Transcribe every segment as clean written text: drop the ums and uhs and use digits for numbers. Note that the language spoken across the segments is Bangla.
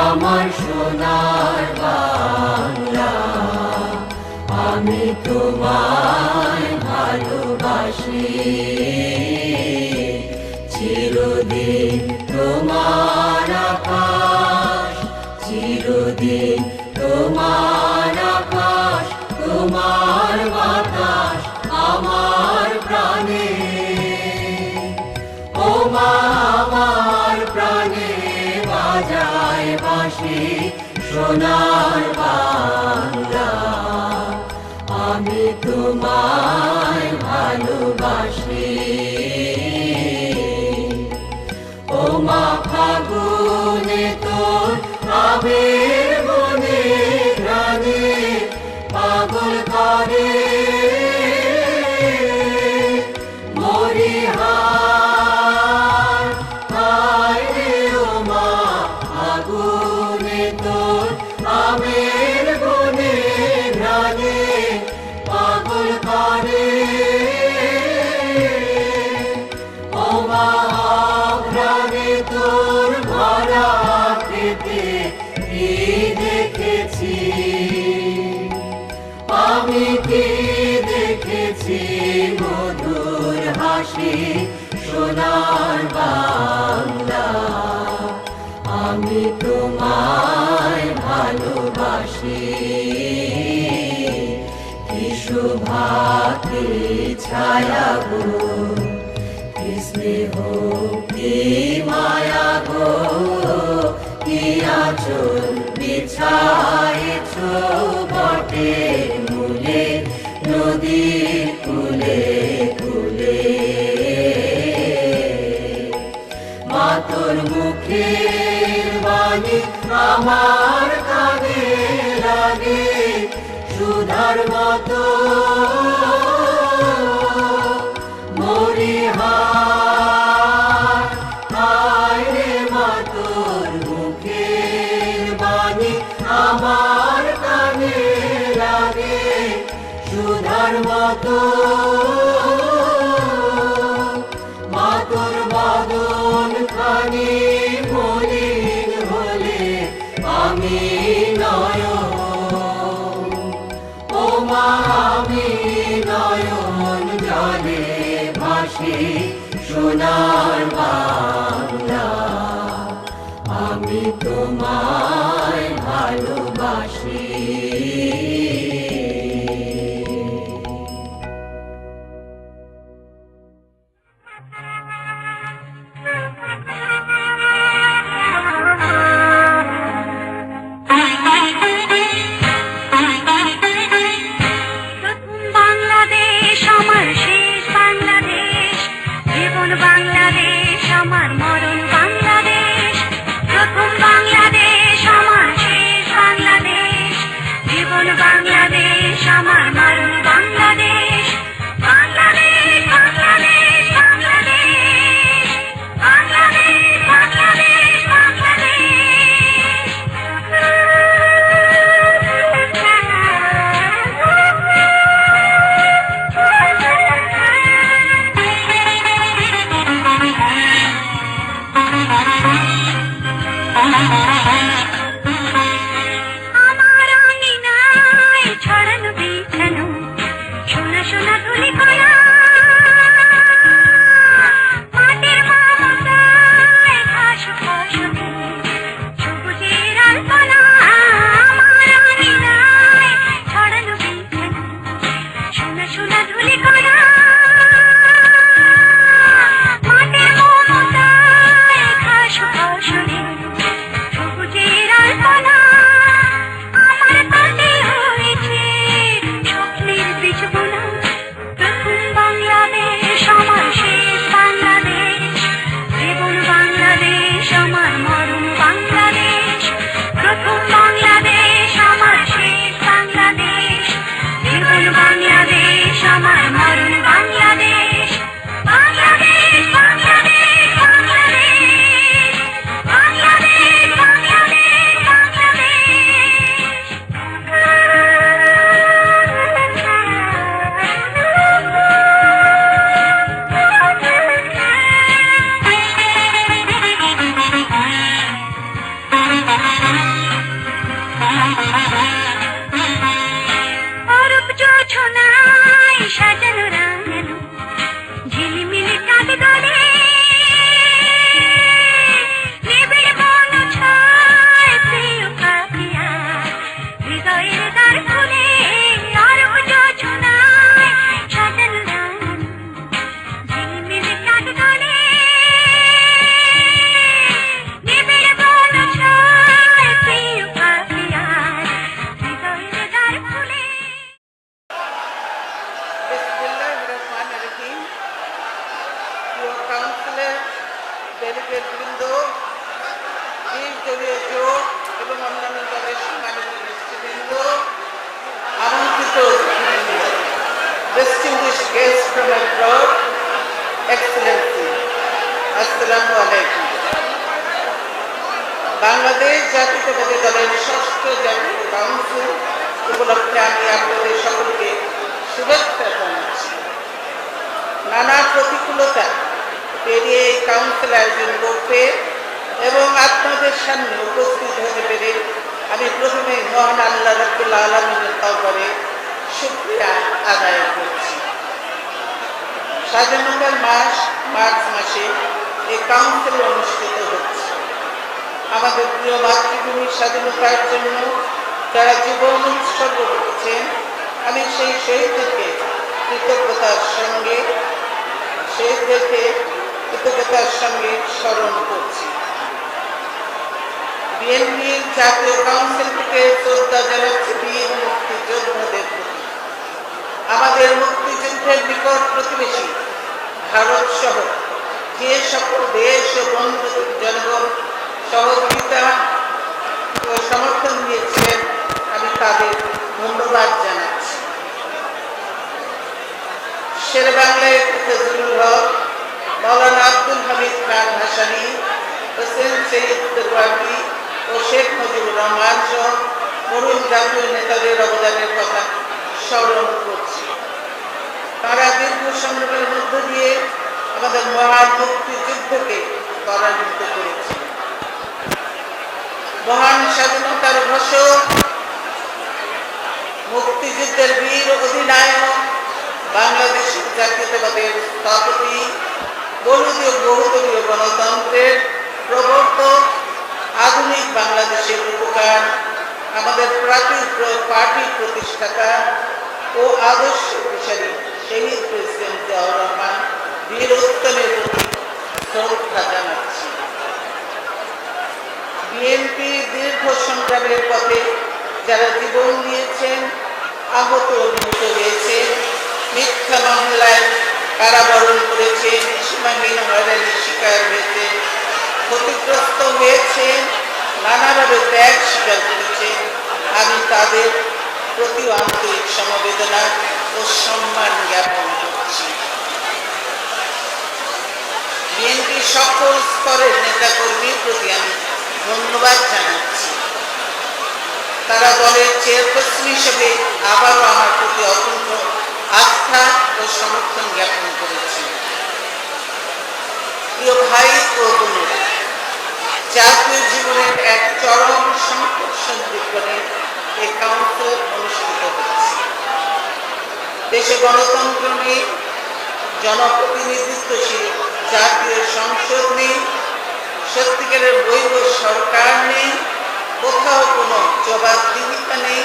আমার সোনার বাংলা, আমি তোমায় ভালোবাসি। চিরদিন তোমার আকাশ, চিরদিন তোমার আকাশ, তোমার বাতাস আমার প্রাণে। ও মা আমার প্রাণে বাজায় বাঁশি সোনার বাংলা, আমি তোমায় ভালোবাসি। ও মা ফাগুনে তোর আবির বনে ঘ্রাণে পাগল করে আমি কি দেখেছি মধুর হাসি সোনার বাংলা, আমি তোমায় ভালোবাসি। কি শোভা কি ছায়া গো, কি স্নেহ কি মায়া গো, কি আঁচল বিছায়েছ বটে মূলে নদীর কূলে কূলে। মা তোর মুখের বাণী আমার কানে লাগে সুধার মতো, আমার কানে লাগে সুধার মতো। মা তোর বদন খানি মলিন হলে আমি নয়ন, ও মা আমি নয়ন জলে ভাসি সোনার বাংলা, আমি তোমায় ভালোবাসি। বাংলাদেশ আমার শেষ বাংলাদেশ, জীবন বাংলাদেশ আমার মরণ বাংলাদেশ। প্রথম বাংলাদেশ আমার শেষ বাংলাদেশ, জীবন বাংলাদেশ আমার মরণ বাংলাদেশ। বাংলাদেশ বাংলাদেশ বাংলাদেশ, বাংলাদেশ বাংলাদেশ বাংলাদেশ। আমার আঙিনায় ছড়ানো বিছানো distinguished guests from abroad, Excellency, Assalamu alaikum. Bangladesh জাতীয়তাবাদী দলের ষষ্ঠ জাতীয় কাউন্সিল উপলক্ষে আমি আপনাদের সকলকে শুভেচ্ছা জানাচ্ছি। নানা প্রতিকূলতা পেরিয়ে এই কাউন্সিল আয়োজন করতে এবং আপনাদের সামনে উপস্থিত হতে পেরে আমি প্রথমে মহান আল্লাহ রাব্বুল আলামিনের দরবারে শুকরিয়া আদায় করছি। স্বাধীনতার মাস মার্চ মাসে এই কাউন্সিল অনুষ্ঠিত হচ্ছে। আমাদের প্রিয় মাতৃভূমির স্বাধীনতার জন্য যারা জীবন উৎসর্গ করেছেন, আমি সেই শহীদদেরকে কৃতজ্ঞতার সঙ্গে স্মরণ করছি। বিএনপির জাতীয় কাউন্সিল থেকে শ্রদ্ধা জানাচ্ছি বীর মুক্তিযোদ্ধাদের প্রতি। আমাদের মুক্তিযুদ্ধের নিকট প্রতিবেশী ভারত সহ যে সকল দেশ ও বন্ধু জনগণ সহযোগিতা ও সমর্থন দিয়েছিলেন, আমি তাদের ধন্যবাদ জানাচ্ছি। শেরেবাংলায় ফজলুল হক, মৌলানা আব্দুল হামিদ খান ভাসানী, হোসেন সৈয়দ দরবারি ও শেখ মুজিবুর রহমান সহ মরুন জাতীয় নেতাদের অবদানের কথা স্মরণ করছি। তারা দীর্ঘ সংগ্রামের মধ্য দিয়ে আমাদের মহান মুক্তিযুদ্ধকে ত্বরান্বিত করেছে। মহান স্বাধীনতার ঘোষক, মুক্তিযুদ্ধের বীর অধিনায়ক, বাংলাদেশের জাতীয়তাবাদের স্থপতি, বহুদলীয় গণতন্ত্রের প্রবর্তক, আধুনিক বাংলাদেশের উপকার, আমাদের পার্টির প্রতিষ্ঠাতা ও আদর্শ প্রসারী শহীদ প্রেসিডেন্ট জিয়াউর রহমান বীর উত্তমের প্রতি শ্রদ্ধা জানাচ্ছি। বিএনপি দীর্ঘ সংগ্রামের পথে যারা জীবন দিয়েছেন, আহত নিহত হয়েছেন, মিথ্যা মামলায় কারাবরণ করেছেন, সীমাহীন হয়রানির শিকার হয়েছেন, ক্ষতিগ্রস্ত হয়েছেন, নানাভাবে ত্যাগ স্বীকার করেছেন, আমি তাদের প্রতি আন্তরিক সমবেদনা ও সম্মান জ্ঞাপন করছি। বিএনপির সকল স্তরের নেতাকর্মীর প্রতি আমি ধন্যবাদ জানাচ্ছি। তারা দলের চেয়ারপারসন হিসেবে আবারও আমার প্রতি অকুণ্ঠ আস্থা ও সমর্থন জ্ঞাপন করেছেন। প্রিয় ভাই ও বোনেরা, জাতীয় জীবনের এক চরম সংকট সন্দিগ্ধে এই কাউন্সিল অনুষ্ঠিত হচ্ছে। দেশে গণতন্ত্র নেই, জনপ্রতিনিধিত্বশীল জাতীয় সংসদ নেই, সত্যিকারের বৈধ সরকার নেই, কোথাও কোনো জবাবদিহিতা নেই,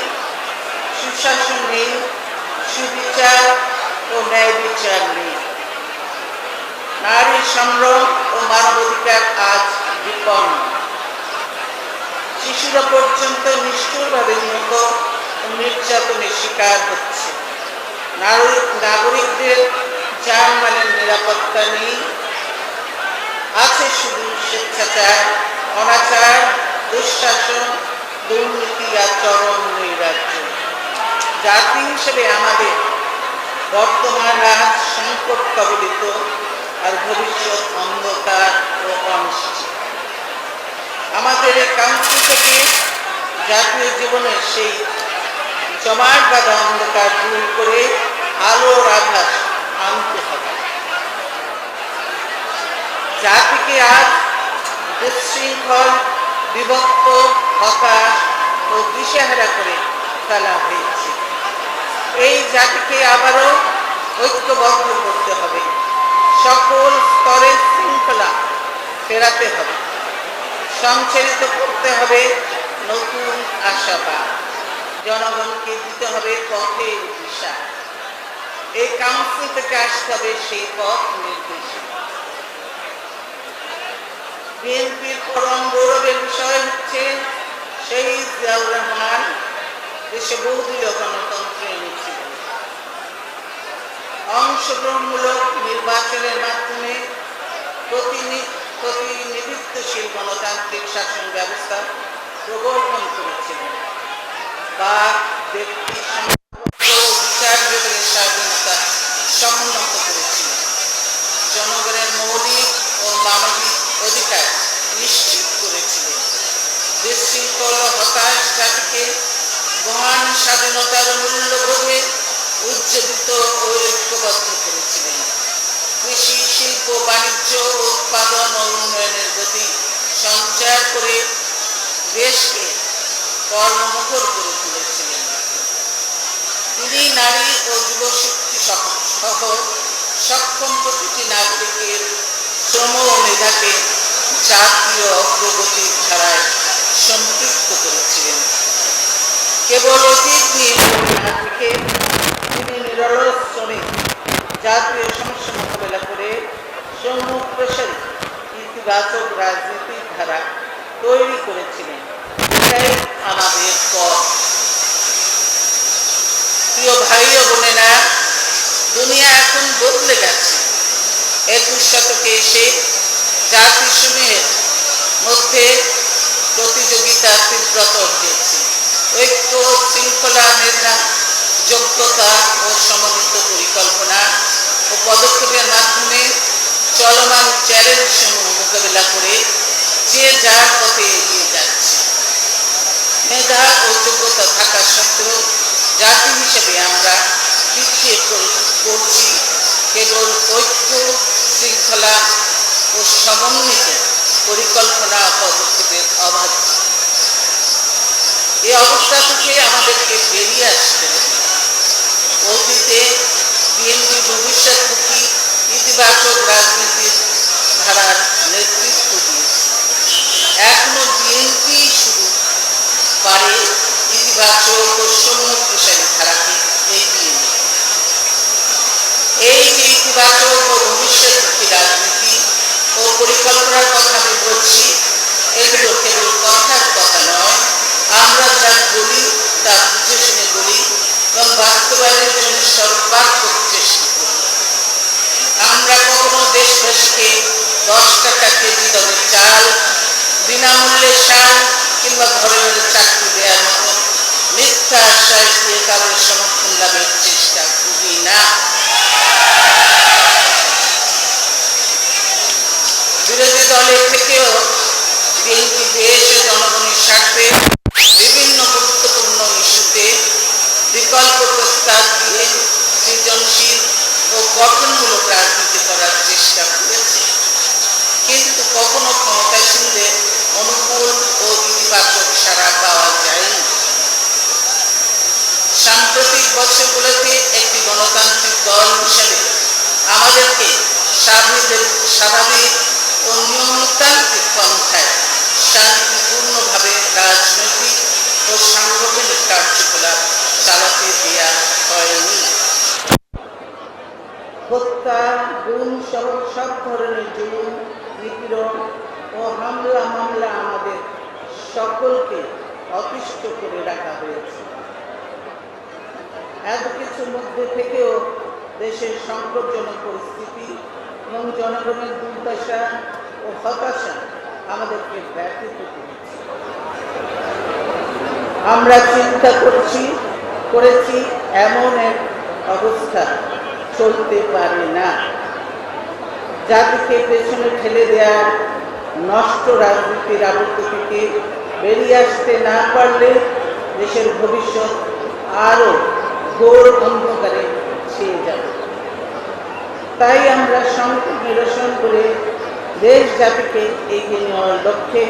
সুশাসন নেই, সুবিচার ও ন্যায় বিচার নেই। নারী সংগ্রাম ও মানবাধিকার আজ বিপন্ন। শিশুরা পর্যন্ত নিষ্ঠুরভাবে নিহত ও নির্যাতনের শিকার হচ্ছে। নাগরিকদের জানমালের নিরাপত্তা নেই, আছে শুধু স্বেচ্ছাচার, অনাচার, দুঃশাসন, দুর্নীতি আর চরম নৈরাজ্য। জাতি হিসেবে আমাদের বর্তমান আজ সংকট কবলিত, আর ভবিষ্যৎ অন্ধকার ও অনিশ্চিত। আমাদের এই কাউন্সিল থেকে জাতীয় জীবনের সেই জমাট বাঁধা অন্ধকার দূর করে আলোর আভাস আনতে হবে। জাতিকে আজ দুশৃঙ্খল, বিভক্ত, হতাশ ও দিশেহারা করে ফেলা হয়েছে। এই জাতিকে আবারও ঐক্যবদ্ধ করতে হবে, সকল স্তরের শৃঙ্খলা ফেরাতে হবে, সঞ্চারিত করতে হবে নতুন আশাবাদ, জনগণকে দিতে হবে পথের দিশা। এই কাউন্সিল থেকে আসতে হবে সেই পথ নির্দেশিকা। বিএনপির পরম গৌরবের বিষয় হচ্ছে শহীদ জিয়াউর রহমান দেশে বহুদলীয় গণতন্ত্র এনেছিলেন। অংশগ্রহণমূলক নির্বাচনের মাধ্যমে প্রতিনিধিত্বশীল গণতান্ত্রিক শাসন ব্যবস্থা প্রবর্তন করেছিলেন। বাক, ব্যক্তি, বিচার বিভাগের স্বাধীনতা মাস জাতিকে মহান স্বাধীনতার মূল্যবোধে উজ্জীবিত ও ঐক্যবদ্ধ করেছিলেন। কৃষি, শিল্প, বাণিজ্য, উৎপাদন ও উন্নয়নের গতি সঞ্চার করে দেশকে কর্মমুখর করে তুলেছিলেন। তিনি নারী ও যুবশক্তি সহ সক্ষম প্রতিটি নাগরিকের শ্রম ও মেধাকে জাতীয় অগ্রগতির ধারায় সম্পৃক্ত করেছিলেন। কেবল অতীত নিয়ে না থেকে তিনি নিরলস শ্রমে জাতীয় সমস্যা মোকাবেলা করে সম্মুখপ্রসারী ইতিবাচক রাজনীতির ধারা তৈরি করেছিলেন। এটাই আমাদের পথ। প্রিয় ভাই ও বোনেরা, দুনিয়া এখন বদলে গেছে। 21 শতকে এসে জাতিসমূহের মধ্যে প্রতিযোগিতা তীব্রতর হয়েছে। ঐক্য, শৃঙ্খলা, মেধা, যোগ্যতা ও সমন্বিত পরিকল্পনা ও পদক্ষেপের মাধ্যমে চলমান চ্যালেঞ্জ সমূহ মোকাবিলা করে যে যার পথে এগিয়ে যাচ্ছে। মেধা ও যোগ্যতা থাকা সত্ত্বেও জাতি হিসেবে আমরা পিছিয়ে পড়ছি কেবল ঐক্য, শৃঙ্খলা ও সমন্বিত পরিকল্পনা পদক্ষেপের অভাবে। এই অবস্থা থেকে আমাদেরকে বেরিয়ে আসতে হবে। অতীতে বিএনপি ভবিষ্যৎমুখী ইতিবাচক রাজনীতির ধারার নেতৃত্ব দিয়েছে। এখনো বিএনপি শুধু পারে ইতিবাচক ও সম্মুখপ্রসারী ধারাকে এগিয়ে নিতে। এই যে ইতিবাচক ও ভবিষ্যৎমুখী রাজনীতি ও পরিকল্পনার কথা আমি বলছি, এগুলো কেবল কথার কথা নয়, আমরা যা বলি তা বুঝে শুনে বলি এবং বাস্তবায়নের জন্য সর্বাত্মক চেষ্টা করি। আমরা কখনো দেশবাসীকে 10 টাকা কেজি দরে চাল, বিনামূল্যে সার কিংবা ঘরে ঘরে চাকরি দেওয়ার মতো মিথ্যা আশ্বাস দিয়ে কারোর সমর্থন লাভের চেষ্টা করি না। বিরোধী দলের থেকেও বিএনপি দেশ ও জনগণের স্বার্থে বিভিন্ন গুরুত্বপূর্ণ ইস্যুতে বিকল্প প্রস্তাব দিয়ে সৃজনশীল ও গঠনমূলক রাজনীতি করার চেষ্টা করেছে, কিন্তু কখনো ক্ষমতাসীনদের অনুকূল ও ইতিবাচক সাড়া পাওয়া যায়নি। সাম্প্রতিক বছরগুলোতে একটি গণতান্ত্রিক দল হিসেবে আমাদেরকে স্বাভাবিক ও নিয়মতান্ত্রিক পন্থায় শান্তিপূর্ণভাবে রাজনৈতিক ও সাংগঠনিক কার্যকলাপ চালাতে দেওয়া হয়নি। হত্যা, গুম সহ সব ধরনের জুলুম, নিপীড়ন ও হামলা মামলা আমাদের সকলকে অতিষ্ঠ করে রাখা হয়েছে। এত কিছুর মধ্যে থেকেও দেশের সংকটজনক পরিস্থিতি এবং জনগণের দুর্দশা ও হতাশা আমাদেরকে ব্যথিত করেছে। আমরা চিন্তা করেছি এমন এক অবস্থা চলতে পারে না। জাতিকে পেছনে ঠেলে দেওয়ার নষ্ট রাজনীতির আবর্ত থেকে বেরিয়ে আসতে না পারলে দেশের ভবিষ্যৎ আরও ঘোর অন্ধকারে ছেয়ে যাবে। তাই আমরা সংকট নিরসন করে দেশ জাতিকে এগিয়ে নেওয়ার লক্ষ্যে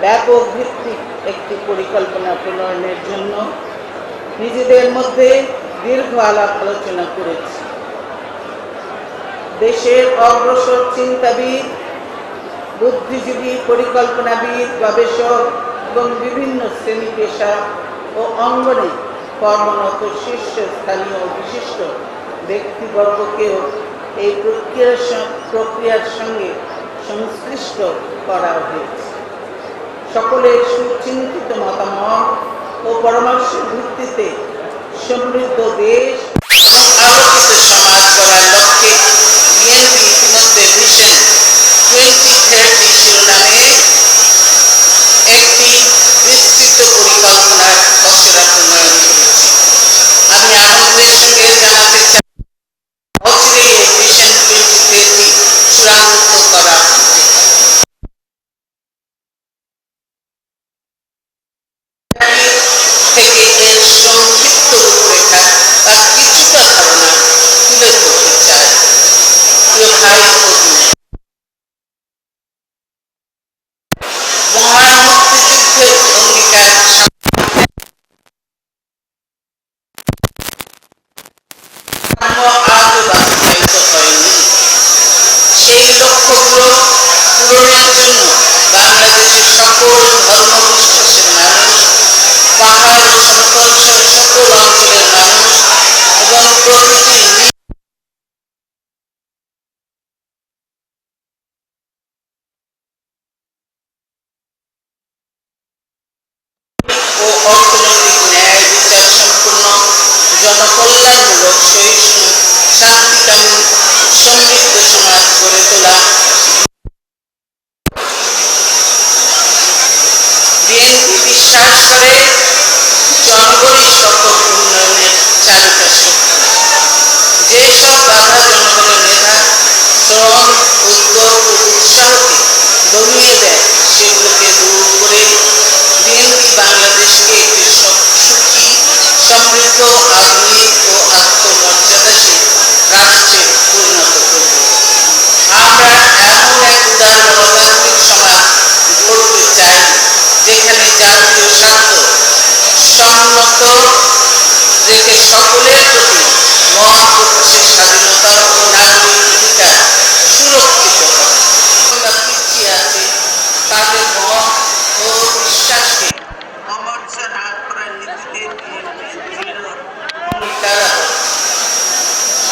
ব্যাপক ভিত্তিক একটি পরিকল্পনা প্রণয়নের জন্য নিজেদের মধ্যে দীর্ঘ আলাপ আলোচনা করেছি। দেশের অগ্রসর চিন্তাবিদ, বুদ্ধিজীবী, পরিকল্পনাবিদ, গবেষক এবং বিভিন্ন শ্রেণী পেশা ও অঙ্গনে কর্মরত শীর্ষস্থানীয় বিশিষ্ট ব্যক্তিবর্গকেও এই প্রক্রিয়ার সঙ্গে সংশ্লিষ্ট করা হয়েছে। সকলের সুচিন্তিত মতামত ও পরামর্শের ভিত্তিতে সমৃদ্ধ দেশ এবং আলোকিত সমাজ গড়ার লক্ষ্যে বিএনপি ইতিমধ্যে ভিশন 2030 শিরোনামে একটি বিস্তৃত পরিকল্পনার খসড়া প্রণয়ন করেছে। আমি আনন্দের সঙ্গে জানাতে চাই, অচিরেই এই ভিশন 2030 চূড়ান্ত করা হবে। দেশের সকলের প্রতি মত প্রকাশের স্বাধীনতা ও নাগরিক অধিকার সুরক্ষিত করে। পিছিয়ে আছে তাদের মত ও বিশ্বাসকে অমর্যাদা করার নীতিতে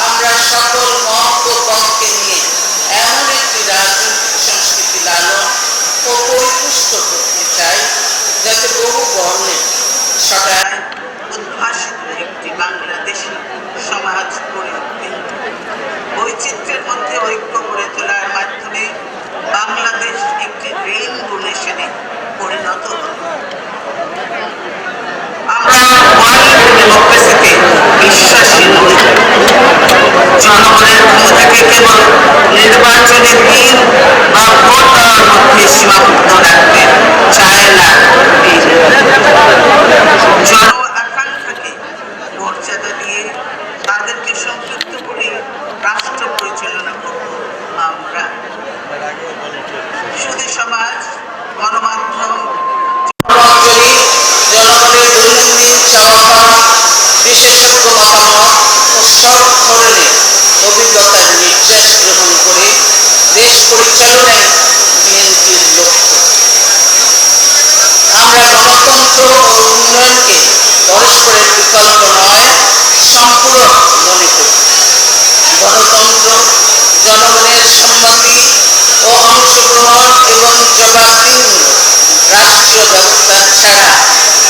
আমরা সকল মত ও পক্ষকে নিয়ে এমন একটি রাজনৈতিক সংস্কৃতি লালন ও পরিপুষ্ট করতে চাই যাতে বহু বর্ণের সটায় উদ্ভাসিত একটি বাংলাদেশী সমাজ গড়ে উঠবে। বৈচিত্র্যের মধ্যে ঐক্য গড়ে তোলার মাধ্যমে বাংলাদেশ একটি রেইনবো নেশনে পরিণত হবে। আমরা ওয়ার্ল্ড ডেমোক্রেসিতে বিশ্বাসী নই। জনগণের ক্ষমতাকে কেবল নির্বাচনে ভিড় বা ভোট দেওয়ার মধ্যে সীমাবদ্ধ রাখতে চায় না। জন আকাঙ্ক্ষাকে মর্যাদা দিয়ে তাদেরকে সম্পৃক্ত করে রাষ্ট্র পরিচালনা করব আমরা। সুধী সমাজ, গণমাধ্যম, জনগণের দৈনন্দিন চাওয়া পাওয়া, বিশেষজ্ঞ মতামত ও সব ধরনের অভিজ্ঞতার নির্যাস গ্রহণ করে দেশ পরিচালনায় বিএনপির লক্ষ্য। আমরা গণতন্ত্র ও উন্নয়নকে পরস্পরের বিকল্প নয়, সম্পূরক মনে করি। গণতন্ত্র জনগণের সম্মতি ও অংশগ্রহণ এবং জবাবদিহিমূলক রাষ্ট্রীয় ব্যবস্থা ছাড়া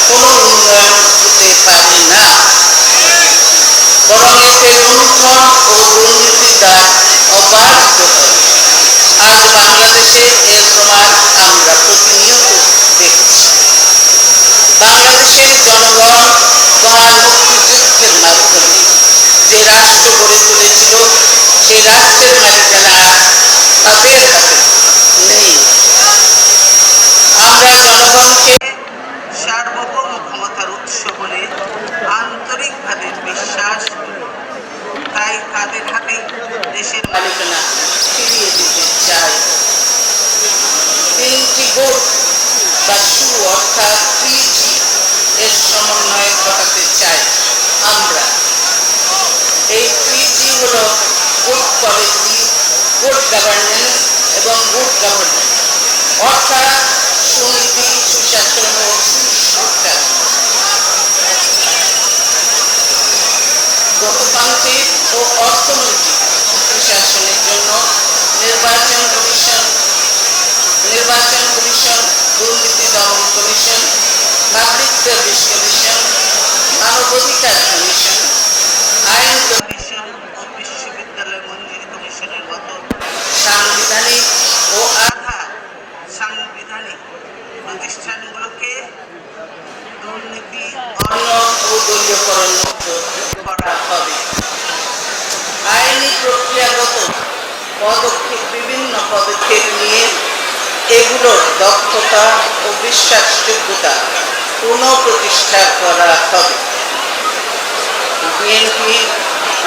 কোনো উন্নয়ন হতে পারে না, বরং এতে লুণ্ঠন ও দুর্নীতির দ্বার অবারিত হয়। আজ বাংলাদেশে এর প্রমাণ আমরা প্রতিনিয়ত দেখছি। বাংলাদেশের জনগণ মহান মুক্তিযুদ্ধের মাধ্যমে যে রাষ্ট্র গড়ে তুলেছিল, সেই রাষ্ট্রের মালিকানা তাদের হাতে নেই। আমরা জনগণকে সার্বভৌম ক্ষমতার উৎস বলে আন্তরিকভাবে বিশ্বাস, তাই তাদের হাতে দেশের মালিকানা ফিরিয়ে দিতে চাই। 3টি গুড বা সু অর্থাৎ 3G এর সমন্বয় ঘটাতে চাই আমরা। এই 3G হল গুড পলিসি, গুড গভর্নেন্স এবং গুড গভর্নেন্স, অর্থাৎ সুনীতি, সুশাসন ও সুশিক্ষা। গণতান্ত্রিক ও অর্থনৈতিক সুশাসনের জন্য নির্বাচন কমিশন, দুর্নীতি দমন কমিশন, পাবলিক সার্ভিস কমিশন, মানবাধিকার কমিশন, আইন কমিশন ও বিশ্ববিদ্যালয় মঞ্জুরি কমিশনের মতো সাংবিধানিক ও আধা সাংবিধানিক প্রতিষ্ঠানগুলোকে দুর্নীতি, অনিয়ম ও দলীয়করণ মুক্ত করা হবে। আইনি প্রক্রিয়াগত বিভিন্ন পদক্ষেপ নিয়ে এগুলোর দক্ষতা ও বিশ্বাসযোগ্যতা পুনঃপ্রতিষ্ঠা করা হবে। বিএনপি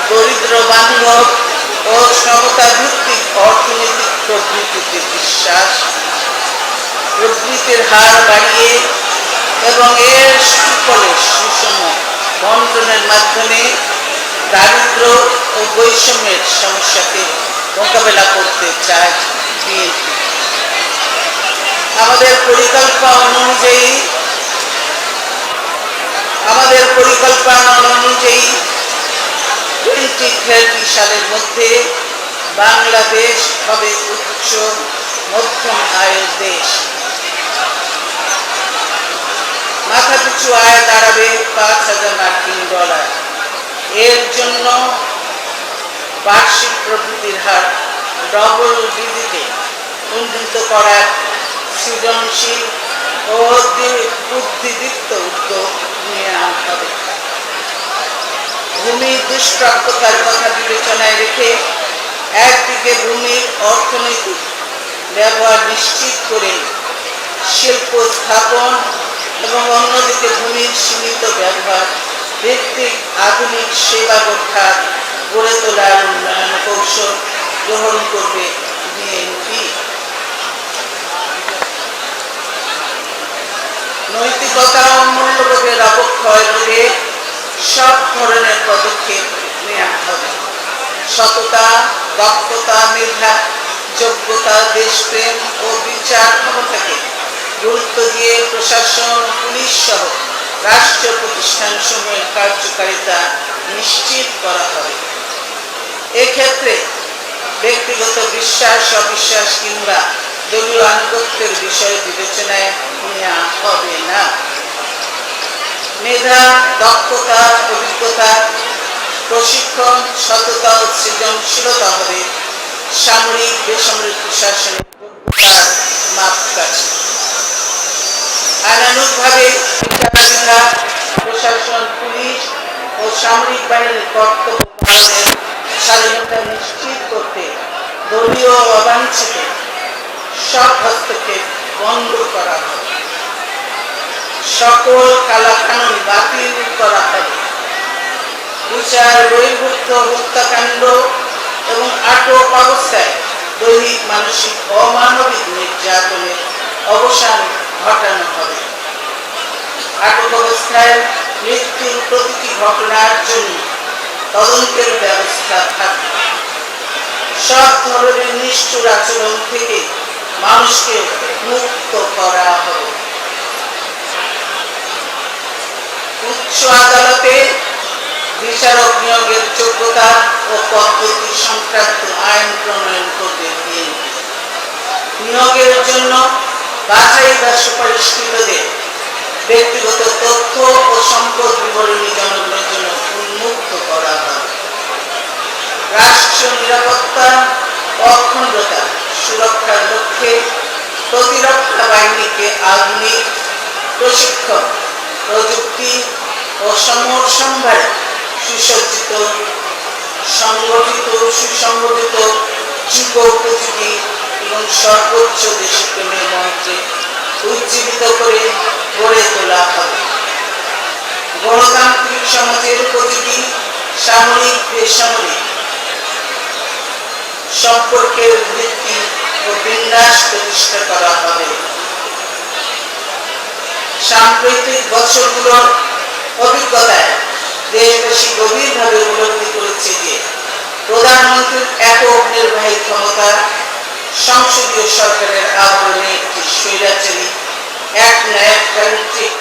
দরিদ্র বান্ধব ও সমতা ভিত্তিক অর্থনৈতিক প্রবৃত্তিতে বিশ্বাস, প্রবৃত্তির হার বাড়িয়ে এবং এর সুফলে সুষম বন্টনের মাধ্যমে দারিদ্র ও বৈষম্যের সমস্যাকে মোকাবেলা করতে চায় বিএনপি। আমাদের পরিকল্পনা অনুযায়ী 2030 সালের মধ্যে বাংলাদেশ হবে উচ্চ মধ্যম আয়ের দেশ। মাথাপিছু আয় দাঁড়াবে $5,000 এর জন্য বার্ষিক প্রবৃদ্ধির হার ডবল ডিজিটে উন্নীত করার সৃজনশীল ও বুদ্ধিদীপ্ত উদ্যোগ নেওয়া হবে। ভূমি দুষ্প্রাপ্যতার কথা বিবেচনায় রেখে একদিকে ভূমির অর্থনৈতিক ব্যবহার নিশ্চিত করে শিল্প স্থাপন এবং অন্যদিকে ভূমির সীমিত ব্যবহার ভিত্তিক আধুনিক সেবা খাত গড়ে তোলার উন্নয়ন কৌশল গ্রহণ করবে বিএনপি। নৈতিকতা ও মূল্যবোধের অবক্ষয় রোধে সব ধরনের পদক্ষেপ নেওয়া হবে। সততা, দক্ষতা, মেধা, যোগ্যতা, দেশপ্রেম ও বিচার ক্ষমতাকে গুরুত্ব দিয়ে প্রশাসন, পুলিশ সহ রাষ্ট্রীয় প্রতিষ্ঠানসমূহের কার্যকারিতা নিশ্চিত করা হবে। এক্ষেত্রে ব্যক্তিগত বিশ্বাস, অবিশ্বাস কিংবা দলীয় আনুগত্যের বিষয় বিবেচনায় নেওয়া হবে না। মেধা, দক্ষতা, অভিজ্ঞতা, প্রশিক্ষণ, সততা ও সৃজনশীলতা হবে সামরিক বেসামরিক প্রশাসনের যোগ্যতার মাপকাঠি। আইনানুগভাবে বিচার বিভাগ, প্রশাসন, পুলিশ ও সামরিক বাহিনীর কর্তব্য পালনের স্বাধীনতা নিশ্চিত করতে দলীয় অবাঞ্ছিত সব হস্তক্ষেপ বন্ধ করা হবে। সকল কালাকানুন বাতিল করা হবে। বিচার বহির্ভূত হত্যাকাণ্ড এবং আটক অবস্থায় দৈহিক মানসিক অমানবিক নির্যাতনের অবসান ঘটানো হবে। আটক অবস্থায় মৃত্যুর প্রতিটি ঘটনার জন্য তদন্তের ব্যবস্থা থাকবে। সব ধরনের নিষ্ঠুর আচরণ থেকে মানুষকে মুক্ত করা হবে। উচ্চ আদালতে বিচারক নিয়োগের যোগ্যতা ও পদ্ধতি সংক্রান্ত আইন প্রণয়ন করবে বিএনপি। নিয়োগের জন্য বাছাই বা সুপারিশকৃতদের ব্যক্তিগত তথ্য ও সম্পদ বিবরণী জনগণের জন্য উন্মুক্ত করা হবে। রাষ্ট্রীয় নিরাপত্তা ও অখণ্ডতা সুরক্ষার লক্ষ্যে প্রতিরক্ষা বাহিনীকে আধুনিক প্রশিক্ষণ, প্রযুক্তি ও সমর সম্ভারে সুসজ্জিত, সুসংগঠিত, যুগোপযোগী এবং সর্বোচ্চ দেশপ্রেমের মন্ত্রে উজ্জীবিত করে গড়ে তোলা হবে। গণতান্ত্রিক সমাজের উপযোগী সামরিক বেসামরিক সম্পর্কের ভিত্তি ও বিন্যাস প্রতিষ্ঠা করা হবে। সাম্প্রতিক বছরগুলোর অভিজ্ঞতায় দেশবাসী গভীরভাবে উপলব্ধি করেছে যে প্রধানমন্ত্রীর একক নির্বাহী ক্ষমতা সংসদীয় সরকারের আবরণে একটি স্বৈরাচারী একনায়কতান্ত্রিক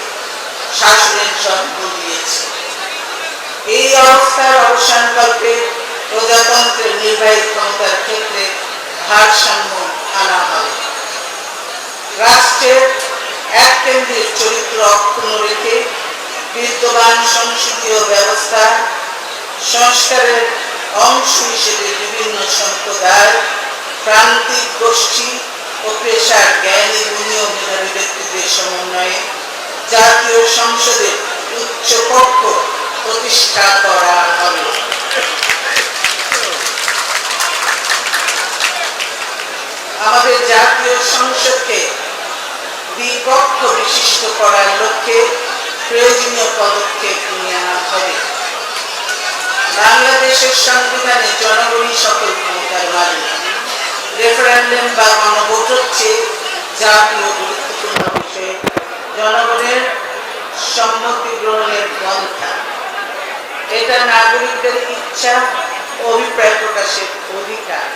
শাসনের জন্ম দিয়েছে। এই অবস্থার অবসানকল্পে প্রজাতন্ত্রের নির্বাহী ক্ষমতার ক্ষেত্রে ভারসাম্য আনা হবে। রাষ্ট্রের এককেন্দ্রিক চরিত্র অক্ষুণ্ণ রেখে বিদ্যমান সংসদীয় ব্যবস্থা সংস্কারের অংশ হিসেবে বিভিন্ন সম্প্রদায়, প্রান্তিক গোষ্ঠী ও পেশার জ্ঞানী গুণী ও মেধাবী ব্যক্তিদের সমন্বয়ে জাতীয় সংসদের উচ্চ কক্ষ প্রতিষ্ঠা করা হবে। আমাদের জাতীয় সংসদকে দ্বিকক্ষ বিশিষ্ট করার লক্ষ্যে প্রয়োজনীয় পদক্ষেপ নেওয়া হবে। বাংলাদেশের সংবিধানে জনগণই সকল ক্ষমতার মালিক। রেফারেন্ডাম বা গণভোট হচ্ছে জাতীয় গুরুত্বপূর্ণ বিষয়ে জনগণের সম্মতি গ্রহণের পন্থা। এটা নাগরিকদের ইচ্ছা ও অভিপ্রায় প্রকাশের অধিকার।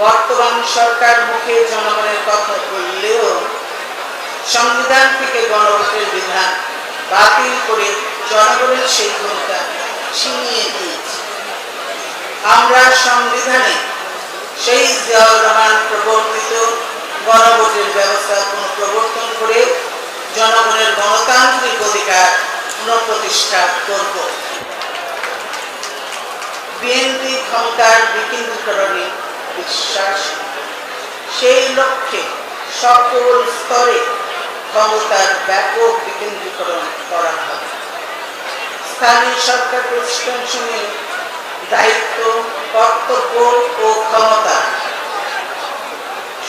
বর্তমান সরকার মুখে জনগণের কথা বললেও সংবিধান থেকে গণভোটের বিধান বাতিল করে জনগণের সেই ক্ষমতা ছিনিয়ে দিয়েছে। আমরা সংবিধানে সেই জিয়াউর রহমান প্রবর্তিত গণভোটের ব্যবস্থা পুনঃপ্রবর্তন করে জনগণের গণতান্ত্রিক অধিকার পুনঃপ্রতিষ্ঠা করব। বিএনপি ক্ষমতার বিকেন্দ্রীকরণে বিশ্বাস। সেই লক্ষ্যে সকল স্তরে ক্ষমতার ব্যাপক বিকেন্দ্রীকরণ করা হবে। স্থানীয় সরকার প্রতিষ্ঠানসমূহের দায়িত্ব, কর্তব্য ও ক্ষমতা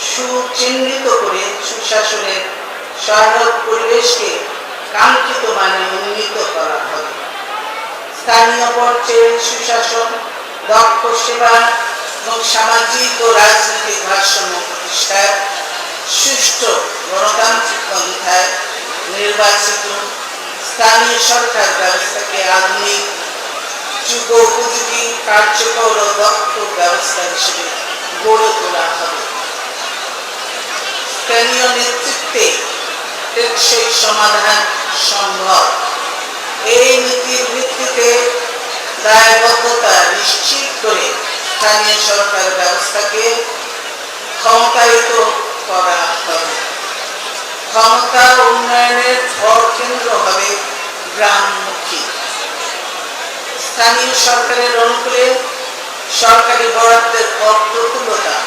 সুচিহ্নিত করে সুশাসনের সহায়ক পরিবেশকে কাঙ্ক্ষিত মানে উন্নীত করা হবে। স্থানীয় পর্যায়ে সুশাসন, দক্ষ সেবা এবং সামাজিক ও রাজনৈতিক ভারসাম্য প্রতিষ্ঠায় সুষ্ঠু গণতান্ত্রিক পন্থায় নির্বাচিত স্থানীয় সরকার ব্যবস্থাকে আধুনিক যুগোপযোগী কার্যকর ও দক্ষ ব্যবস্থা হিসেবে গড়ে তোলা হবে। স্থানীয় নেতৃত্বে টেকসই সমাধান সম্ভব। এই নীতির ভিত্তিতে দায়বদ্ধতা নিশ্চিত করে স্থানীয় সরকার ব্যবস্থাকে ক্ষমতায়িত করা হবে। ক্ষমতা উন্নয়নের ভর কেন্দ্র হবে গ্রামমুখী। স্থানীয় সরকারের অনুকূলে সরকারি বরাদ্দের অপ্রতুলতা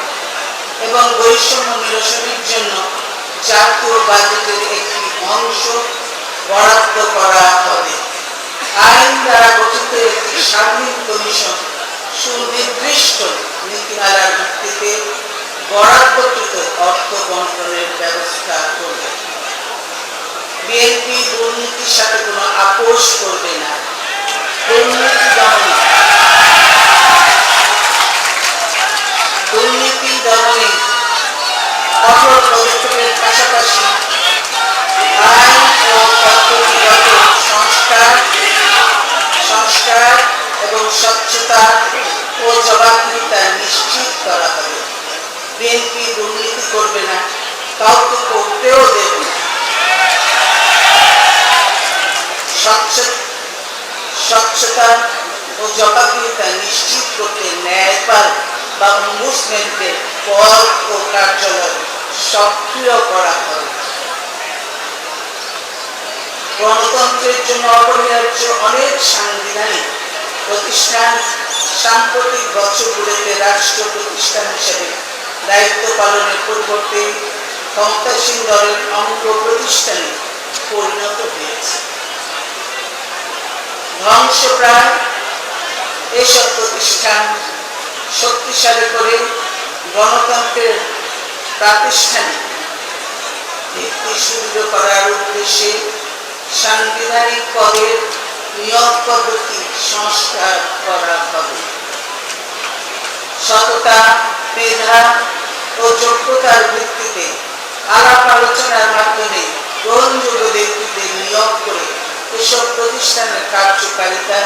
এবং বৈষম্য নিরসনের জন্য জাতীয় বাজেটের একটি অংশ বরাদ্দ করা হবে। আইন দ্বারা গঠিত একটি স্বাধীন কমিশন সুনির্দিষ্ট নীতিমালার ভিত্তিতে বরাদ্দকৃত অর্থ বন্টনের ব্যবস্থা করবে। বিএনপি দুর্নীতির সাথে কোনো আপোষ করবে না। দুর্নীতি দমনে কঠোর পদক্ষেপের পাশাপাশি আইন ও পদ্ধতিগত সংস্কার এবং স্বচ্ছতা ও জবাবদিহিতা নিশ্চিত করা হবে। বিএনপি দুর্নীতি করবে না, কাউকে করতেও দেবে না। স্বচ্ছতা ও জবাবদিহিতা নিশ্চিত করতে ন্যায়পাল বা অম্বুডসম্যানের পদ ও কার্যালয় সক্রিয় করা হবে। গণতন্ত্রের জন্য অপরিহার্য অনেক সাংবিধানিক প্রতিষ্ঠান সাম্প্রতিক বছরগুলোতে রাষ্ট্র প্রতিষ্ঠান হিসেবে দায়িত্ব পালনের পরিবর্তে ক্ষমতাসীন দলের অঙ্গ প্রতিষ্ঠানে পরিণত হয়েছে। ধ্বংসপ্রায় এসব প্রতিষ্ঠান শক্তিশালী করে গণতন্ত্রের প্রাতিষ্ঠানিক ভিত্তি সুদৃঢ় করার উদ্দেশ্যে সাংবিধানিক পদের নিয়োগ পদ্ধতি সংস্কার করা হবে। সততা, মেধা ও যোগ্যতার ভিত্তিতে আলাপ আলোচনার মাধ্যমে গ্রহণযোগ্য ব্যক্তিদের নিয়োগ করে এসব প্রতিষ্ঠানের কার্যকারিতা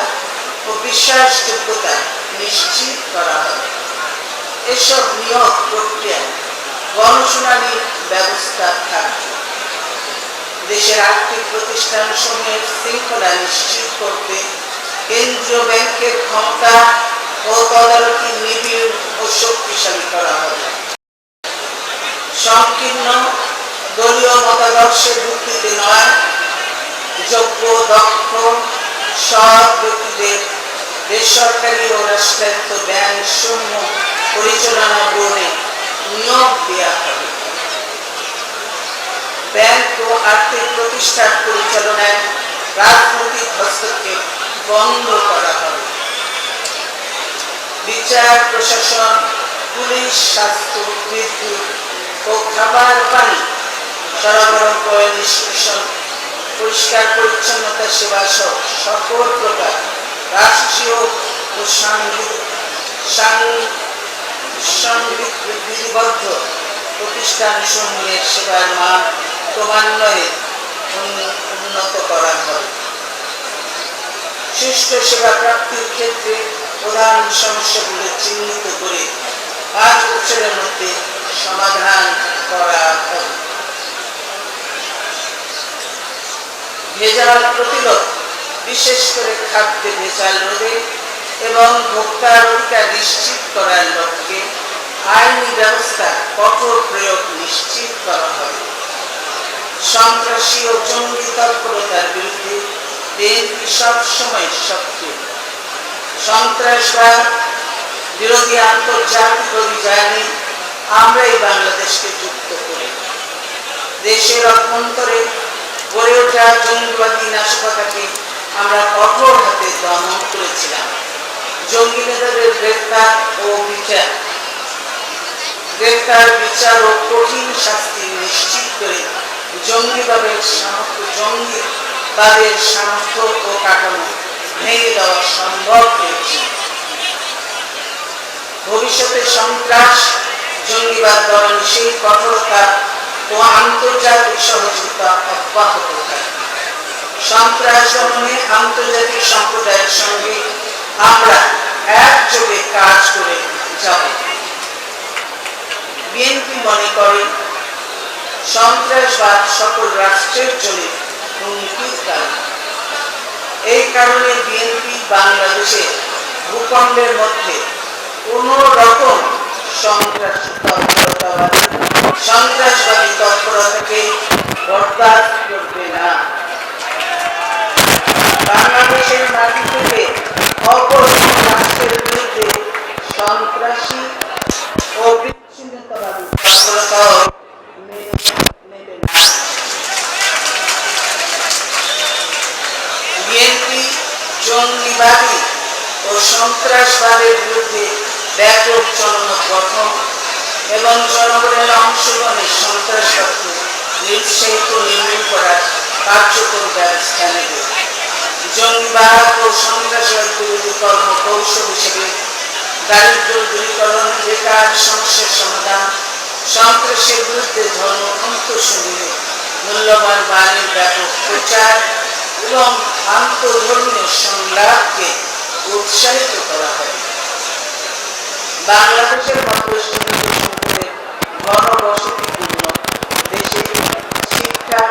ও বিশ্বাসযোগ্যতা নিশ্চিত করা হবে। এসব নিয়োগ প্রক্রিয়ায় গণশুনানির ব্যবস্থা থাকবে। দেশের আর্থিক প্রতিষ্ঠানসমূহের শৃঙ্খলা নিশ্চিত করতে কেন্দ্রীয় ব্যাংকের ক্ষমতা ও তদারকি নিবিড় ও শক্তিশালী করা হবে। সংকীর্ণ দলীয় মতাদর্শের ভিত্তিতে নয়, যোগ্য, দক্ষ, সৎ ব্যক্তিদের বেসরকারি ও রাষ্ট্রায়ত্ত ব্যাংক সমূহ পরিচালনা বোর্ডে নিয়োগ দেওয়া হবে। ব্যাংক ও আর্থিক প্রতিষ্ঠান পরিচালনায় রাজনৈতিক হস্তক্ষেপ বন্ধ করা হবে। বিচার, প্রশাসন, পুলিশ, স্বাস্থ্য, বিদ্যুৎ ও খাবার পানি সরবরাহ করে নিষ্কাশন, পরিষ্কার পরিচ্ছন্নতা সেবা সহ সকল প্রকার রাষ্ট্রীয় ও সংবিধিবদ্ধ প্রতিষ্ঠান সমূহের সেবার মান ক্রমান্বয়ে উন্নত করা হবে। সুষ্ঠু সেবা প্রাপ্তির ক্ষেত্রে প্রধান সমস্যাগুলো চিহ্নিত করে 5 বছরের মধ্যে সমাধান করা হবে। ভেজাল প্রতিরোধ, বিশেষ করে খাদ্যে ভেজাল রোধে এবং ভোক্তার অধিকার নিশ্চিত করার লক্ষ্যে আইনি ব্যবস্থা কঠোর প্রয়োগ নিশ্চিত করা হবে। সন্ত্রাসী ও জঙ্গি তৎপরতার বিরুদ্ধে বিএনপি সবসময় সক্রিয়। সন্ত্রাসবাদ বিরোধী আন্তর্জাতিক অভিযানে আমরাই বাংলাদেশকে যুক্ত করি। দেশের অভ্যন্তরে গড়ে ওঠা জঙ্গিবাদী নাশকতাকে আমরা কঠোর হাতে দমন করেছিলাম। জঙ্গি নেতাদের গ্রেফতার বিচার ও কঠিন শাস্তি নিশ্চিত করে জঙ্গিবাদের সামর্থ্য ও কাঠামো ভেঙে দেওয়া সম্ভব হয়েছে। ভবিষ্যতে সন্ত্রাস, জঙ্গিবাদ দমনে সেই কঠোরতা ও আন্তর্জাতিক সহযোগিতা অব্যাহত থাকবে। সন্ত্রাস দমনে আন্তর্জাতিক সম্প্রদায়ের সঙ্গে আমরা একযোগে কাজ করে যাব। বিএনপি মনে করে সন্ত্রাসবাদ সকল রাষ্ট্রের জন্য হুমকির কারণ। এই কারণে বিএনপি বাংলাদেশে ভূখণ্ডের মধ্যে কোন রকম সন্ত্রাসবাদী তৎপরতাকে বরদাস্ত করবে না। বাংলাদেশের মাটি থেকে অপর রাষ্ট্রের বিরুদ্ধে সন্ত্রাসী ও বিচ্ছিন্নতাবাদী তৎপরতাও নেবে না। বিএনপি জঙ্গিবাদী ও সন্ত্রাসবাদের বিরুদ্ধে ব্যাপক জনমত গঠন এবং জনগণের অংশগ্রহণে সন্ত্রাসবাদকে নিরুৎসাহিত নির্মূল করার কার্যকর ব্যবস্থা নেবে। জঙ্গিবাদ ও সন্ত্রাসবাদ বিরোধী কর্মকৌশল হিসেবে দারিদ্র দূরীকরণ, বেকার সমস্যার সমাধান, সন্ত্রাসের বিরুদ্ধে ধর্ম অন্তঃসংযোগে মূল্যবান বাণীর ব্যাপক প্রচার এবং আন্তঃধর্মীয় সংলাপকে উৎসাহিত করা হয়। বাংলাদেশের মতো সম্পদের ঘনবসতিপূর্ণ দেশে শিক্ষা,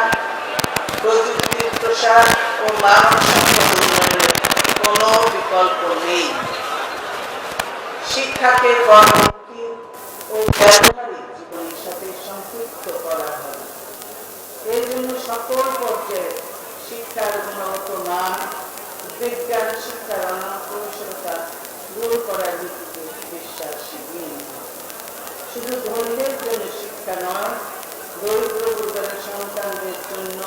প্রযুক্তির প্রসার ও মানব সম্পদ উন্নয়নের কোনো বিকল্প নেই। শিক্ষাকে কর্মমুখী ও ব্যবহারিক জীবনের সাথে সম্পৃক্ত করা হবে। এর জন্য সকল পর্যায়ে শিক্ষার গুণগত মান, বিজ্ঞান শিক্ষার অনগ্রসরতা দূর করার নীতিতে বিশ্বাসী বিএনপি। শুধু ধনীদের জন্য শিক্ষা নয়, দরিদ্র পরিবারের সন্তানদের জন্য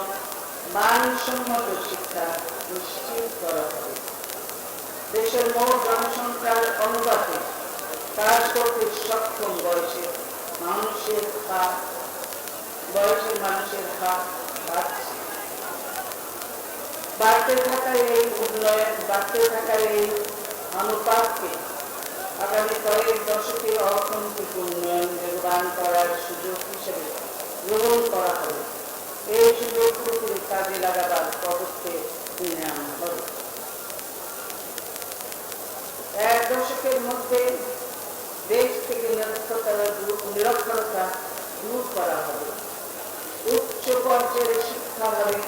মানসম্মত শিক্ষা নিশ্চিত করা হবে। দেশের মোট জনসংখ্যার অনুপাতে কাজ করতে সক্ষম বয়সের মানুষের হার বাড়ছে। বাড়তে থাকা এই অনুপাতকে আগামী কয়েক দশকে অর্থনৈতিক উন্নয়ন যোগদান করার সুযোগ হিসেবে গ্রহণ করা হবে। এই সুযোগ পুরোপুরি কাজে লাগাবার পদক্ষেপ নেওয়া হবে। এক দশকের মধ্যে দেশ থেকে নিরক্ষরতা দূর করা হবে। উচ্চ পর্যায়ের শিক্ষা হবে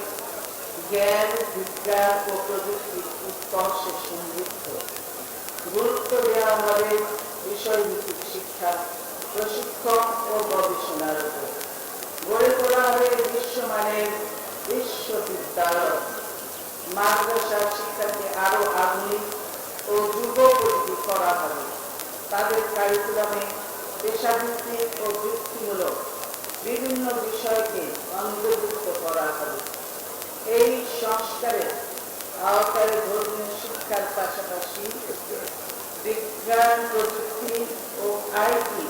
জ্ঞান, বিজ্ঞান ও প্রযুক্তির উৎকর্ষে সমৃদ্ধ। গুরুত্ব দেওয়া হবে বিষয়ভিত্তিক শিক্ষা, প্রশিক্ষণ ও গবেষণার উপর। গড়ে তোলা হবে বিশ্বমানের বিশ্ববিদ্যালয়। মাদ্রাসা শিক্ষাকে আরো আধুনিক ও যুগোপযোগী করা হবে। তাদের কারিকুলামে পেশাভিত্তিক ও বৃত্তিমূলক বিভিন্ন বিষয়কে অন্তর্ভুক্ত করা হবে। এই সংস্কারের আওতায় ধর্মীয় শিক্ষার পাশাপাশি বিজ্ঞান, প্রযুক্তি ও আইটি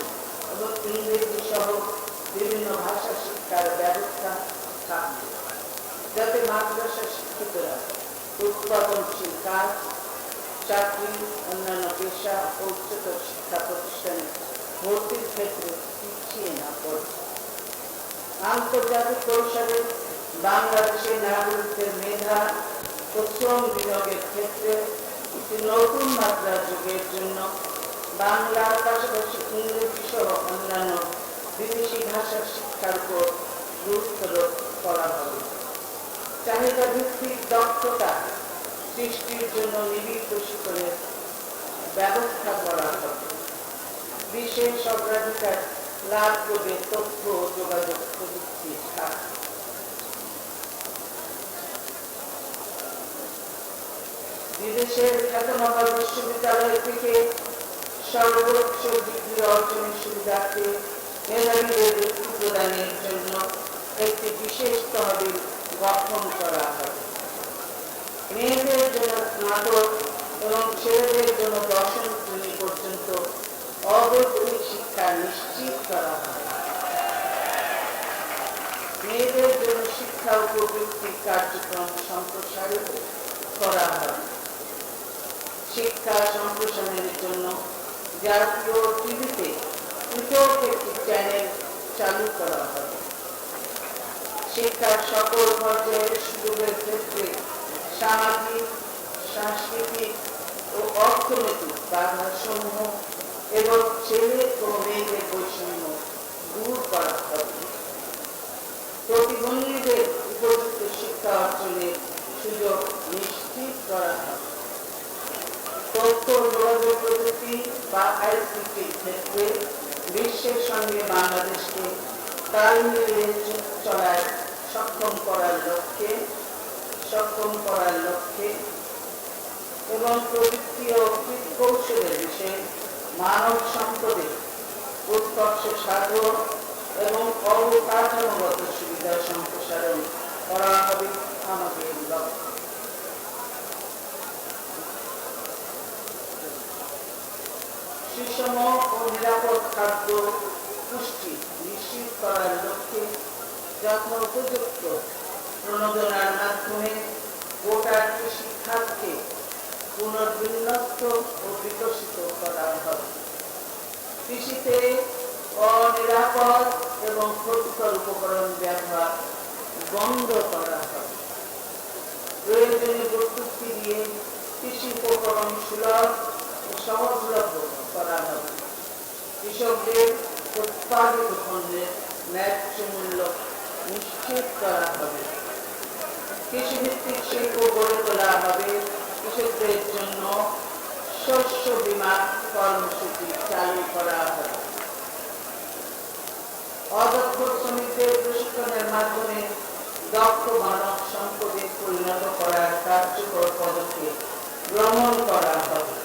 এবং ইংরেজি সহ বিভিন্ন ভাষা শিক্ষার ব্যবস্থা থাকবে, যাতে মাদ্রাসা শিক্ষিতরা উৎপাদনশীল কাজ, চাকরি, অন্যান্য পেশা ও উচ্চতর শিক্ষা প্রতিষ্ঠানে ভর্তির ক্ষেত্রে পিছিয়ে না পড়ে। আন্তর্জাতিক পরিসরে বাংলাদেশের নাগরিকদের মেধা ও শ্রম বিনিয়োগের ক্ষেত্রে একটি নতুন মাত্রা যোগের জন্য বাংলার পাশাপাশি ইংরেজি সহ অন্যান্য বিদেশি ভাষার শিক্ষার উপর গুরুত্ব করা হবে। চাহিদা ভিত্তিক দক্ষতা সৃষ্টির জন্য নিবিড় প্রশিক্ষণের ব্যবস্থা করা হবে। বিশেষ অগ্রাধিকার লাভ করবে তথ্য ও যোগাযোগ প্রযুক্তির খাত। বিদেশের খ্যাতনামা বিশ্ববিদ্যালয় থেকে সর্বোচ্চ ডিগ্রি অর্জনের সুবিধার্থে মেধাবীদের বৃত্তি প্রদানের জন্য একটি বিশেষ তহবিল গঠন করা হবে। মেয়েদের জন্য স্নাতক এবং ছেলেদের জন্য দশম শ্রেণী পর্যন্ত অবৈতনিক শিক্ষা নিশ্চিত করা হবে। মেয়েদের জন্য শিক্ষা ও প্রবৃত্তির কার্যক্রম সম্প্রসারিত করা হবে। শিক্ষা সম্প্রসারণের জন্য জাতীয় টিভিতে পৃথক একটি চ্যানেল চালু করা হবে। শিক্ষার সকল পর্যায়ের সুযোগের ক্ষেত্রে সামাজিক, সাংস্কৃতিক ও অর্থনৈতিক বাধাসমূহ এবং ছেলে ও মেয়েদের বৈষম্য দূর করা হবে। প্রতিবন্ধীদের উপযুক্ত শিক্ষা অর্জনের সুযোগ নিশ্চিত করা হবে। তথ্য যোগাযোগ প্রযুক্তি বা আইসিটির ক্ষেত্রে বিশ্বের সঙ্গে বাংলাদেশকে তাল মিলিয়ে চলার সক্ষম করার লক্ষ্যে এবং প্রযুক্তি ও কৌশলের বিষয়ে মানব সম্পদের উৎকর্ষ সাধন এবং অবকাঠামোগত সুবিধা সম্প্রসারণ করা হবে আমাদের লক্ষ্য। সুষম ও নিরাপদ খাদ্য পুষ্টি নিশ্চিত করার লক্ষ্যে যথোপযুক্ত প্রণোদনার মাধ্যমে গোটা কৃষি খাতকে পুনর্বিন্যস্ত ও বিকশিত করা হবে। কৃষিতে অনিরাপদ এবং ক্ষতিকর উপকরণ ব্যবহার বন্ধ করা হবে। প্রয়োজনীয় প্রযুক্তি দিয়ে কৃষি উপকরণ সুলভ ও সহজলভ্য করা হবে। কৃষকদের উৎপাদিত পণ্যের ন্যায্য মূল্য নিশ্চিত করা হবে। কৃষিভিত্তিক শিল্প গড়ে তোলা হবে। কৃষকদের জন্য শস্য বীমা কর্মসূচি চালু করা হবে। অদক্ষ শ্রমিকদের প্রশিক্ষণের মাধ্যমে দক্ষ মানব সম্পদে পরিণত করার কার্যকর পদক্ষেপ গ্রহণ করা হবে।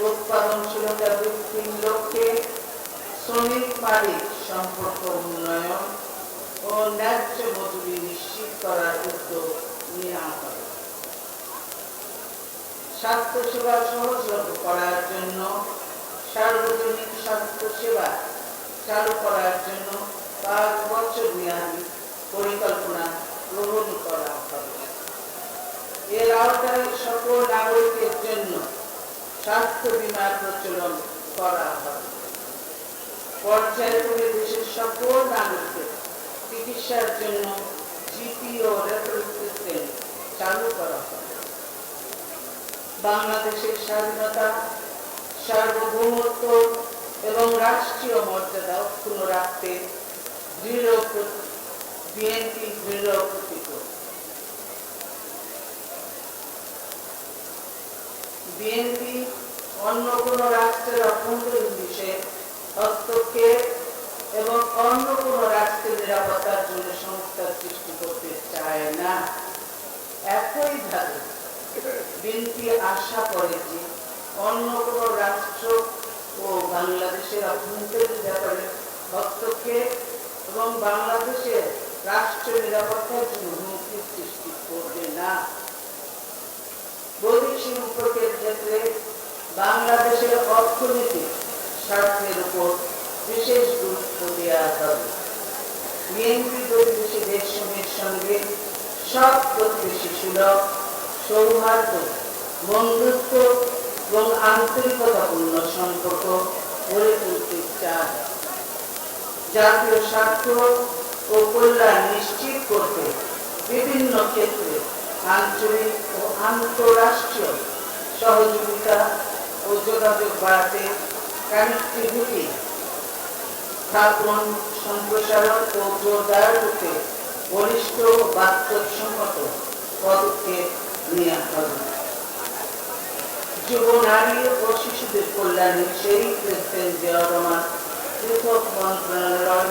উৎপাদনশীলতা বৃদ্ধির লক্ষ্যে শ্রমিক মালিক সম্পর্ক উন্নয়ন ও ন্যায্য মজুরি নিশ্চিত করার উদ্যোগ নেওয়া হবে। স্বাস্থ্যসেবা সহজলভ্য করার জন্য সার্বজনীন স্বাস্থ্যসেবা চালু করার জন্য 5 বছর মেয়াদী পরিকল্পনা গ্রহণ করা হবে। এর আওতায় সকল নাগরিকের জন্য স্বাস্থ্য বীমার প্রচলন করা হবে। পর্যায়ক্রমে দেশের সকল নাগরিকের চিকিৎসার জন্য জিপি ও রেফারেল সিস্টেম চালু করা হবে। বাংলাদেশের স্বাধীনতা, সার্বভৌমত্ব এবং রাষ্ট্রীয় মর্যাদা অক্ষুণ্ণ রাখতে বিএনপি দৃঢ় প্রতিজ্ঞ। বিএনপি অন্য কোন রাষ্ট্রের অভ্যন্তরীণ বিষয়ে হস্তক্ষেপ এবং অন্য কোন রাষ্ট্রের নিরাপত্তার জন্য সংস্থার সৃষ্টি করতে চায় না। একইভাবে বিএনপি আশা করে যে অন্য কোন রাষ্ট্র ও বাংলাদেশের অভ্যন্তরীণ ব্যাপারে হস্তক্ষেপ এবং বাংলাদেশের রাষ্ট্র নিরাপত্তার জন্য হুমকি সৃষ্টি করবে না। বৈদেশিক সম্পর্কের ক্ষেত্রে বাংলাদেশের অর্থনৈতিক স্বার্থের উপর বিশেষ গুরুত্ব দেওয়া হবে। বিএনপি প্রতিবেশী দেশসমূহের সঙ্গে সব প্রতিবেশী সুলভ, সৌহার্দ্য, বন্ধুত্ব এবং আন্তরিকতাপূর্ণ সম্পর্ক গড়ে তুলতে চায়। জাতীয় স্বার্থ ও কল্যাণ নিশ্চিত করতে বিভিন্ন ক্ষেত্রে আঞ্চলিক ও আন্তঃরাষ্ট্রীয় সহযোগিতা ও যোগাযোগ বাড়াতে কানেক্টিভিটি স্থাপন, সম্প্রসারণ ও জোরদার করতে বলিষ্ঠ বাস্তবসম্মত পদক্ষেপ নেওয়া হবে। যুব, নারী ও শিশুদের কল্যাণে সেই প্রেসিডেন্ট জিয়াউর রহমান পৃথক মন্ত্রণালয়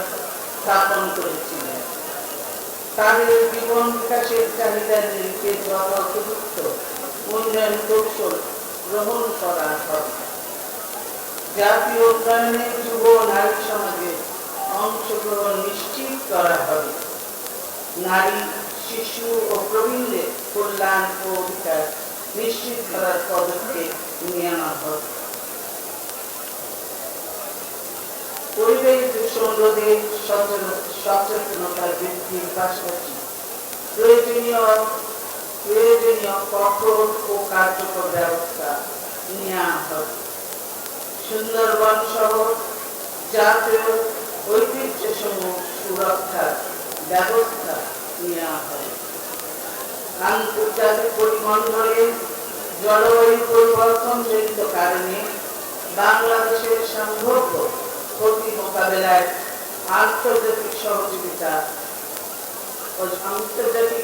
স্থাপন করেছিলেন। তাদের জীবন বিকাশের চাহিদার নিরিখে যথোপযুক্ত উন্নয়ন কৌশল গ্রহণ করা হবে। জাতীয় উন্নয়নে যুব নারী সমাজের অংশগ্রহণ নিশ্চিত করা হবে। নারী, শিশু ও প্রবীণদের কল্যাণ ও অধিকার নিশ্চিত করার পদক্ষেপ নেওয়া হবে। পরিবেশ দূষণ রোধে সচেতনতা বৃদ্ধির পাশাপাশি প্রয়োজনীয় কঠোর ও কার্যকর ব্যবস্থা নেওয়া হবে। সুন্দরবন সহ জাতীয় ঐতিহ্যসমূহ সুরক্ষার ব্যবস্থা নেওয়া হয়। আন্তর্জাতিক পরিমণ্ডলে জলবায়ু পরিবর্তন জনিত কারণে বাংলাদেশের সম্ভাব্য ক্ষতি মোকাবেলায় আন্তর্জাতিক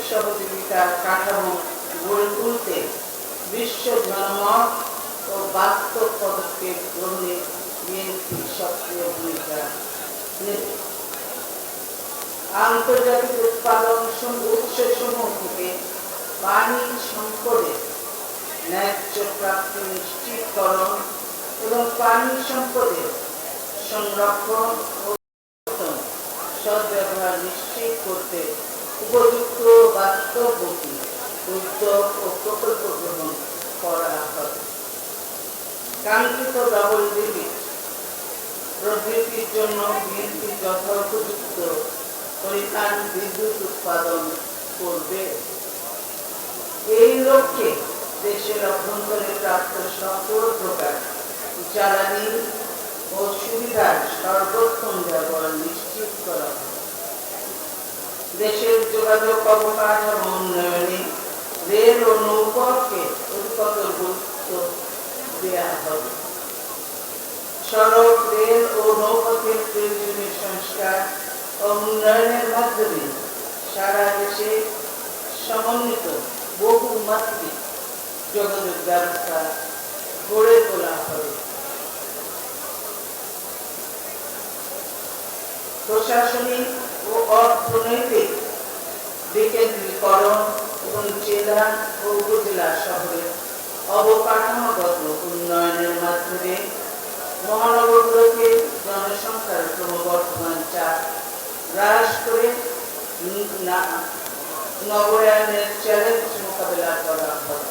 সহযোগিতা কাঠামো গড়ে তুলতে বিশ্ব জনমত ও বাস্তব পদক্ষেপ গ্রহণে বিএনপি সক্রিয় ভূমিকা নেবে। আন্তর্জাতিক উৎপাদন উৎসসমূহ থেকে পানি সম্পদের ন্যায্য প্রাপ্তি নিশ্চিতকরণ এবং পানি সম্পদের সংরক্ষণ ও সদ্ব্যবহার নিশ্চিত করতে উপযুক্ত বাস্তবমুখী উদ্যোগ ও প্রকল্প গ্রহণ করা হবে। কাঙ্ক্ষিত ডবল ডিজিট প্রবৃদ্ধির জন্য বিএনপি যথোপযুক্ত পরিমাণ বিদ্যুৎ উৎপাদন করবে। এই লক্ষ্যে দেশের অভ্যন্তরে প্রাপ্ত সকল প্রকার জ্বালানি ও সুবিধার সর্বোত্তম ব্যবহার নিশ্চিত করা হবে। দেশের যোগাযোগ অবকাঠামো উন্নয়নে রেল ও নৌপথকে অধিকতর গুরুত্ব দেওয়া হবে। সড়ক, রেল ও নৌপথের প্রয়োজনীয় সংস্কার ও উন্নয়নের মাধ্যমে সারা দেশে সমন্বিত বহুমাত্রিক যোগাযোগ ব্যবস্থা গড়ে তোলা হবে। প্রশাসনিক ও অর্থনৈতিক বিকেন্দ্রীকরণ এবং জেলা ও উপজেলা শহরের অবকাঠামোগত উন্নয়নের মাধ্যমে মহানগরগুলোকে জনসংখ্যার ক্রমবর্ধমান চাপ হ্রাস করে নগরায়নের চ্যালেঞ্জ মোকাবেলা করা হবে।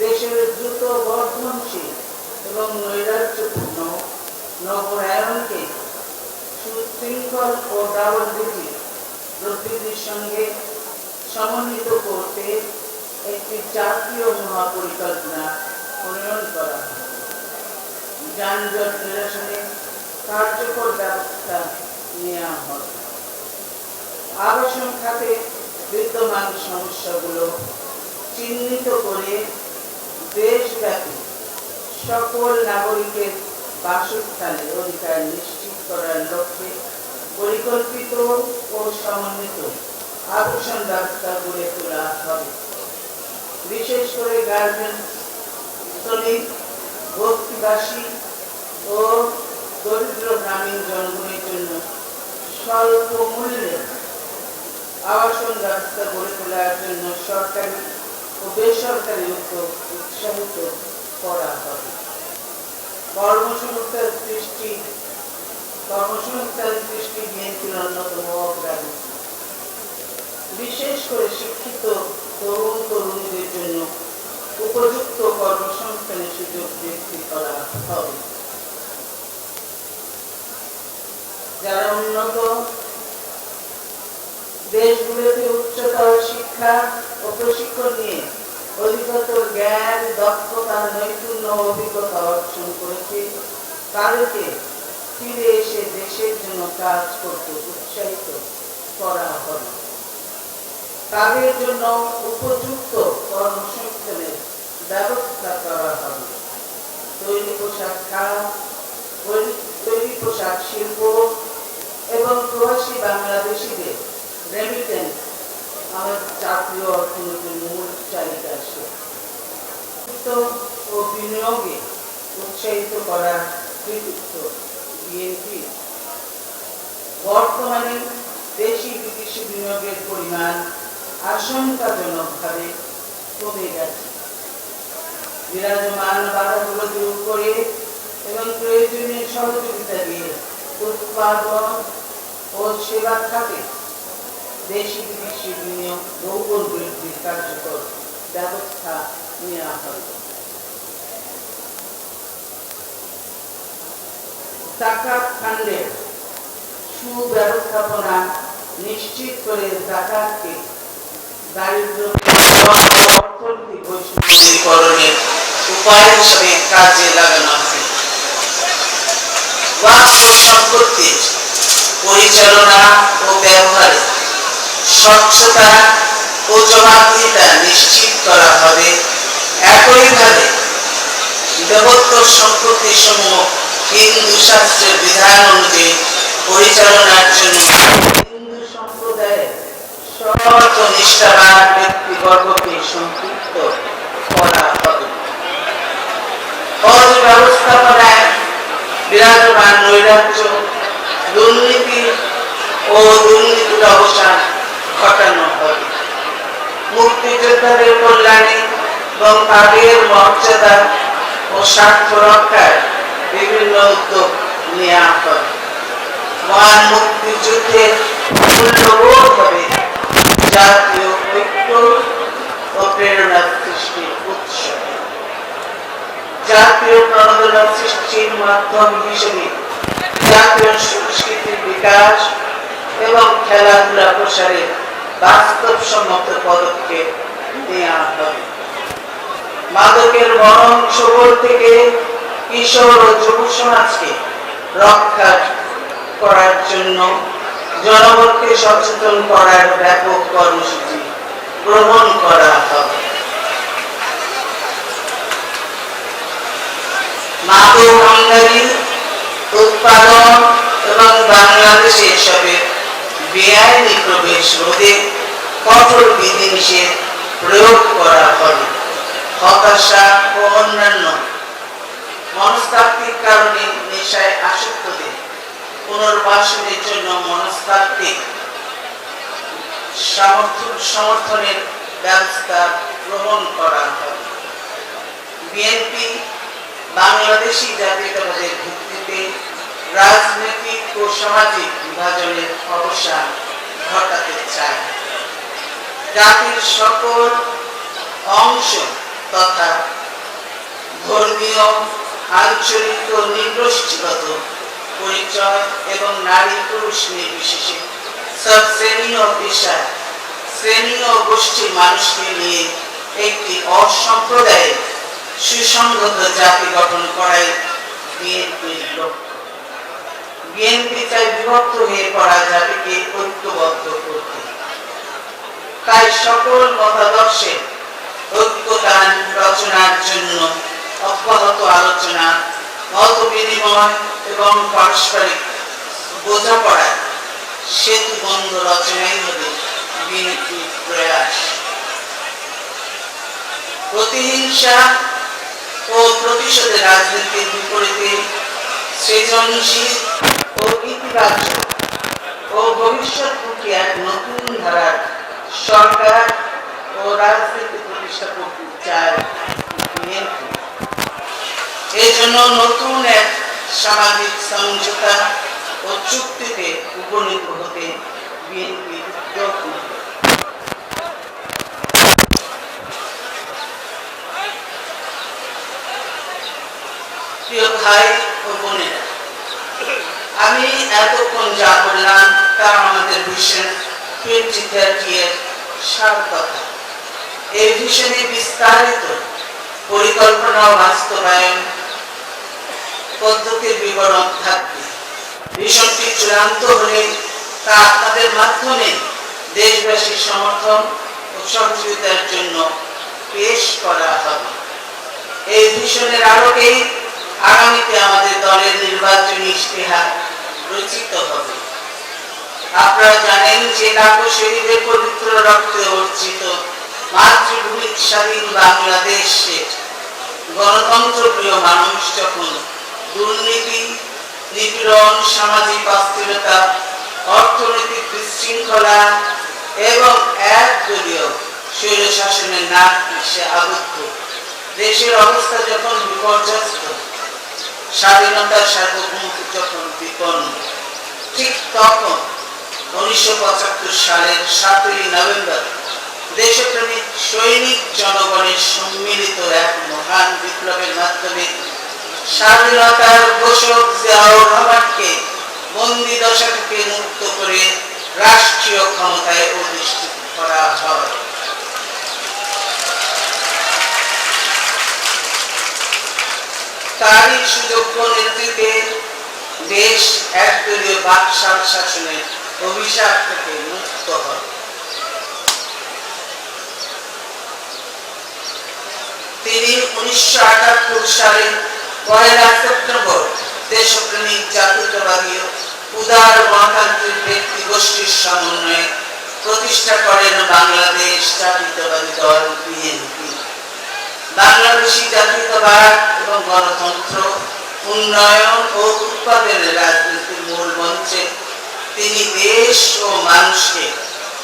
দেশের দ্রুত বর্ধনশীল এবং নৈরাজ্যপূর্ণ নগরায়নকে সুশৃঙ্খল ও ডাবল ডিজিট প্রবৃদ্ধির সঙ্গে সমন্বিত করতে একটি জাতীয় মহাপরিকল্পনা প্রণয়ন করা হবে। যানজট নিরসনে কার্যকর ব্যবস্থা নেওয়া হবে। আবাসন খাতে বিদ্যমান সমস্যাগুলো চিহ্নিত করে দেশব্যাপী সকল নাগরিকের বাসস্থানের অধিকার নিশ্চিত করার লক্ষ্যে পরিকল্পিত ও সমন্বিত আবাসন ব্যবস্থা গড়ে তোলা হবে। বিশেষ করে গার্মেন্টস শ্রমিক, বস্তিবাসী ও দরিদ্র গ্রামীণ জনগণের জন্য স্বল্প মূল্যে আবাসন ব্যবস্থা গড়ে তোলার জন্য সরকারি ও বেসরকারি উদ্যোগ উৎসাহিত করা হবে। কর্মসংস্থান সৃষ্টি বিএনপির অন্যতম অগ্রাধিকার। বিশেষ করে শিক্ষিত তরুণ তরুণীদের জন্য উপযুক্ত কর্মসংস্থানের সুযোগ বৃদ্ধি করা হবে। যারা উন্নত দেশগুলোতে উচ্চতর শিক্ষা ও প্রশিক্ষণ নিয়ে অধিকতর জ্ঞান, দক্ষতা, নৈপুণ্য ও অভিজ্ঞতা অর্জন করেছে, তাদেরকে ফিরে এসে দেশের জন্য কাজ করতে উৎসাহিত করা হবে। তাদের জন্য উপযুক্ত কর্মসংস্থানের ব্যবস্থা করা হবে। তৈরি পোশাক শিল্প এবং প্রবাসী বাংলাদেশিদের রেমিটেন্স আমাদের জাতীয় অর্থনীতির মূল চালিকা ও বিনিয়োগে উৎসাহিত করার কৃতিত্ব বিএনপি। বর্তমানে দেশি বিদেশি বিনিয়োগের পরিমাণ আশঙ্কাজনকভাবে কমে গেছে। বিরাজমান বাধাগুলো দূর করে এবং প্রয়োজনীয় সহযোগিতা দিয়ে উৎপাদন ও সেবা খাতে দেশি বিদেশি বিনিয়োগ বহুগুণ বৃদ্ধির কার্যকর ব্যবস্থা নেওয়া হবে। যাকাত ফান্ডের সুব্যবস্থাপনা নিশ্চিত করে যাকাতকে দারিদ্র্য অর্থনৈতিক বৈষম্য দূরীকরণের উপায় হিসেবে কাজে লাগানো হবে। ওয়াকফ সম্পত্তির পরিচালনা ও ব্যবহারে স্বচ্ছতা ও জবাবদিহিতা নিশ্চিত করা হবে। একইভাবে দেবোত্তর সম্পত্তি সমূহ হিন্দু শাস্ত্রের বিধান অনুযায়ী পরিচালনার জন্য হিন্দু সম্প্রদায়ের সৎ ও নিষ্ঠাবান ব্যক্তিবর্গকে সম্পৃক্ত করা হবে। পদ ব্যবস্থাপনায় বিরাজমান নৈরাজ্য, দুর্নীতি ও দুর্নীতির অবসান ঘটানো হবে। মুক্তিযোদ্ধাদের কল্যাণে এবং তাদের মর্যাদা ও স্বার্থ রক্ষায় বিভিন্ন উদ্যোগ নেওয়া হবে। মহান মুক্তিযুদ্ধের মূল্যবোধ হবে জাতীয় ঐক্য ও প্রেরণা সৃষ্টির উৎস। জাতীয় প্রণোদনা সৃষ্টির মাধ্যম হিসেবে জাতীয় সংস্কৃতির বিকাশ এবং খেলাধুলা প্রসারে বাস্তবসম্মত পদক্ষেপ নেওয়া হবে। মাদকের মরণ ছোবল থেকে কিশোর ও যুব সমাজকে রক্ষা করার জন্য জনগণকে সচেতন করার ব্যাপক কর্মসূচি গ্রহণ করা হবে। মাদক আমদানি, উৎপাদন এবং বাংলাদেশে এসবের বেআইনি প্রবেশ রোধে কঠোর বিধিনিষেধ প্রয়োগ করা হবে। হতাশা ও অন্যান্য মনস্তাত্ত্বিক কারণে নেশায় আসক্তদের পুনর্বাসনের জন্য মনস্তাত্ত্বিক সমর্থনের ব্যবস্থা গ্রহণ করা হবে। বিএনপি বাংলাদেশি জাতীয়তাবাদের ভিত্তিতে রাজনৈতিক ও সামাজিক বিভাজনের অবসান ঘটাতে চায়। জাতির সকল অংশ তথা ধর্মীয়, আঞ্চলিক ও নির্গোষ্ঠীগত পরিচয় এবং নারী পুরুষ নির্বিশেষে সব শ্রেণী ও পেশা, শ্রেণী ও গোষ্ঠীর মানুষকে নিয়ে একটি অসম্প্রদায়ের সুসংহত জাতি গঠন করাই বিএনপির লক্ষ্য। বিএনপি চাই বিভক্ত হয়ে পড়া জাতিকে ঐক্যবদ্ধ করতে। তাই সকল মতাদর্শের ঐক্যতান রচনার জন্য অব্যাহত আলোচনা, মত বিনিময় এবং পারস্পরিক বোঝাপড়ায় সেতু বন্ধ রচনাই হবে বিএনপির প্রয়াস। প্রতিহিংসা ও প্রতিশোধের রাজনীতির বিপরীতে সৃজনশীল ও ইতিবাচক ও ভবিষ্যৎমুখী এক নতুন ধারার সরকার ও রাজনীতি প্রতিষ্ঠা করতে চায় বিএনপি। এজন্য নতুন এক সামাজিক সমঝোতা ও চুক্তিতে উপনীত হতে বিএনপি উদ্যোগ নেয়। প্রিয় ভাই ও বোনেরা, আমি এতক্ষণ যা বললাম তা আমাদের ভিশন 2030 এর সার কথা। এই ভিশনে বিস্তারিত পরিকল্পনা ও বাস্তবায়ন পদ্ধতির বিবরণ থাকবে। ভিশনটি চূড়ান্ত হলে তা আপনাদের মাধ্যমে দেশবাসীর সমর্থন ও সহযোগিতার জন্য পেশ করা হবে। এই ভিশনের আলোকেই আগামীতে আমাদের দলের নির্বাচনী ইশতেহার রচিত হবে। আপনারা জানেন যে লাখো শহীদের পবিত্র রক্তে অর্জিত মাতৃভূমির স্বাধীন বাংলাদেশে গণতন্ত্র প্রিয় মানুষ যখন দুর্নীতি, নিপীড়ন, সামাজিক অস্থিরতা, অর্থনৈতিক বিশৃঙ্খলা এবং একদলীয় স্বৈরশাসনের নাক সে আবদ্ধ দেশের অবস্থা যখন বিপর্যস্ত, স্বাধীনতার সার্বভৌমত্ব যখন বিপন্ন, ঠিক তখন 1975 সালের 7ই নভেম্বর দেশপ্রেমিক সৈনিক জনগণের সম্মিলিত এক মহান বিপ্লবের মাধ্যমে স্বাধীনতার ঘোষক জিয়াউর রহমানকে বন্দি দশা থেকে মুক্ত করে রাষ্ট্রীয় ক্ষমতায় অধিষ্ঠিত করা হয়। তারই সুযোগ্য নেতৃত্বে দেশ একদলীয় বাকশাল শাসনের অভিশাপ থেকে মুক্ত হয়। তিনি 1978 সালে 1 সেপ্টেম্বর দেশপ্রেমিক জাতীয়তাবাদী উদার গণতান্ত্রিক ব্যক্তি গোষ্ঠীর সমন্বয়ে প্রতিষ্ঠা করেন বাংলাদেশ জাতীয়তাবাদী দল বিএনপি। বাংলাদেশী জাতীয়তাবাদ এবং গণতন্ত্র, উন্নয়ন ও উৎপাদনের রাজনীতির মূল মঞ্চে তিনি দেশ ও মানুষকে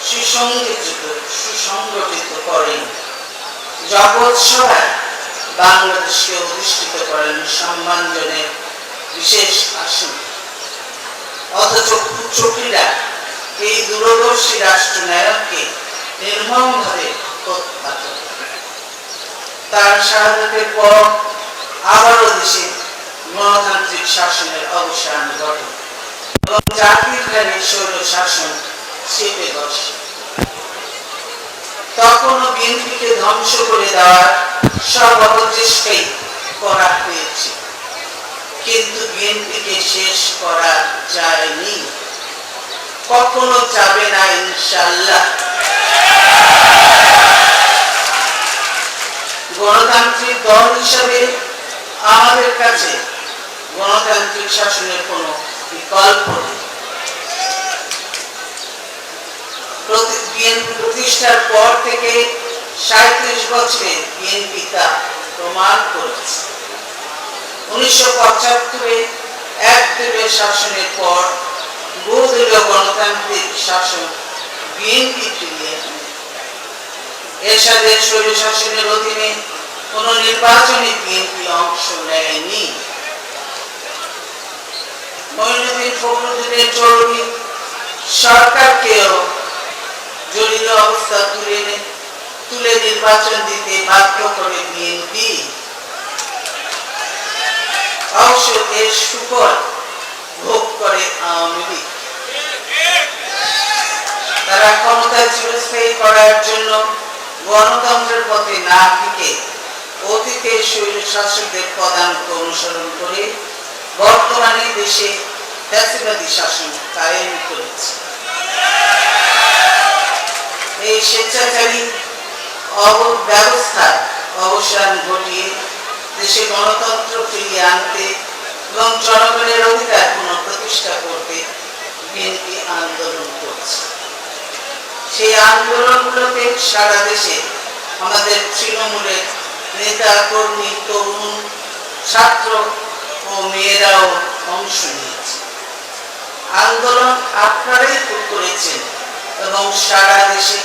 সুসংগঠিত করেন। জগৎ সভায় বাংলাদেশকে অধিষ্ঠিত করেন সম্মানজনক বিশেষ আসন। অথচ কুচক্রীরা এই দূরদর্শী রাষ্ট্রনায়ককে নির্মমভাবে উৎখাত করে। তার শাহাদাতের পর আবারও দেশে গণতান্ত্রিক শাসনের অবসান ঘটে এবং জাতির ঘাড়ে স্বৈর শাসন চেপে বসে। তখনও বিএনপিকে ধ্বংস করে দেওয়ার সব অপচেষ্টাই করা হয়েছে, কিন্তু বিএনপিকে শেষ করা যায়নি, কখনো যাবে না ইনশাআল্লাহ। গণতান্ত্রিক দল হিসাবে আমাদের কাছে গণতান্ত্রিক শাসনের কোনো বিকল্প নেই। বিএনপি প্রতিষ্ঠার পর থেকে 37 বছরে বিএনপি তা প্রমাণ করেছে। 1975-এ একদলীয় শাসনের পর বহুদলীয় গণতান্ত্রিক শাসন বিএনপি ফিরিয়ে আনে। এরশাদের স্বৈর শাসনের অধীনে কোন নির্বাচনে বিএনপি অংশ নেয়নি। মঈনুদ্দিন ফখরুদ্দিনের জরুরি সরকারকেও জরুরি অবস্থা তুলে নির্বাচন দিতে বাধ্য করে বিএনপি। অবশ্য এর সুফল ভোগ করে আওয়ামী লীগ। তারা ক্ষমতায় চিরস্থায়ী করার জন্য গণতন্ত্রের পথে না থেকে অতীতের স্বৈর শাসকদের পদাঙ্ক অনুসরণ করে বর্তমানে দেশে ফ্যাসিবাদী শাসন কায়েম করেছে। এই স্বেচ্ছাচারী ব্যবস্থার অবসান ঘটিয়ে দেশে গণতন্ত্র ফিরিয়ে আনতে এবং জনগণের অধিকার পুনঃপ্রতিষ্ঠা করতে বিএনপি আন্দোলন করছে। সেই আন্দোলনগুলোতে সারা দেশে আমাদের তৃণমূলের নেতা, কর্মী, তরুণ, ছাত্র ও মেয়েরাও অংশ নিয়েছে। আন্দোলন আপনারাই করেছেন এবং সারা দেশে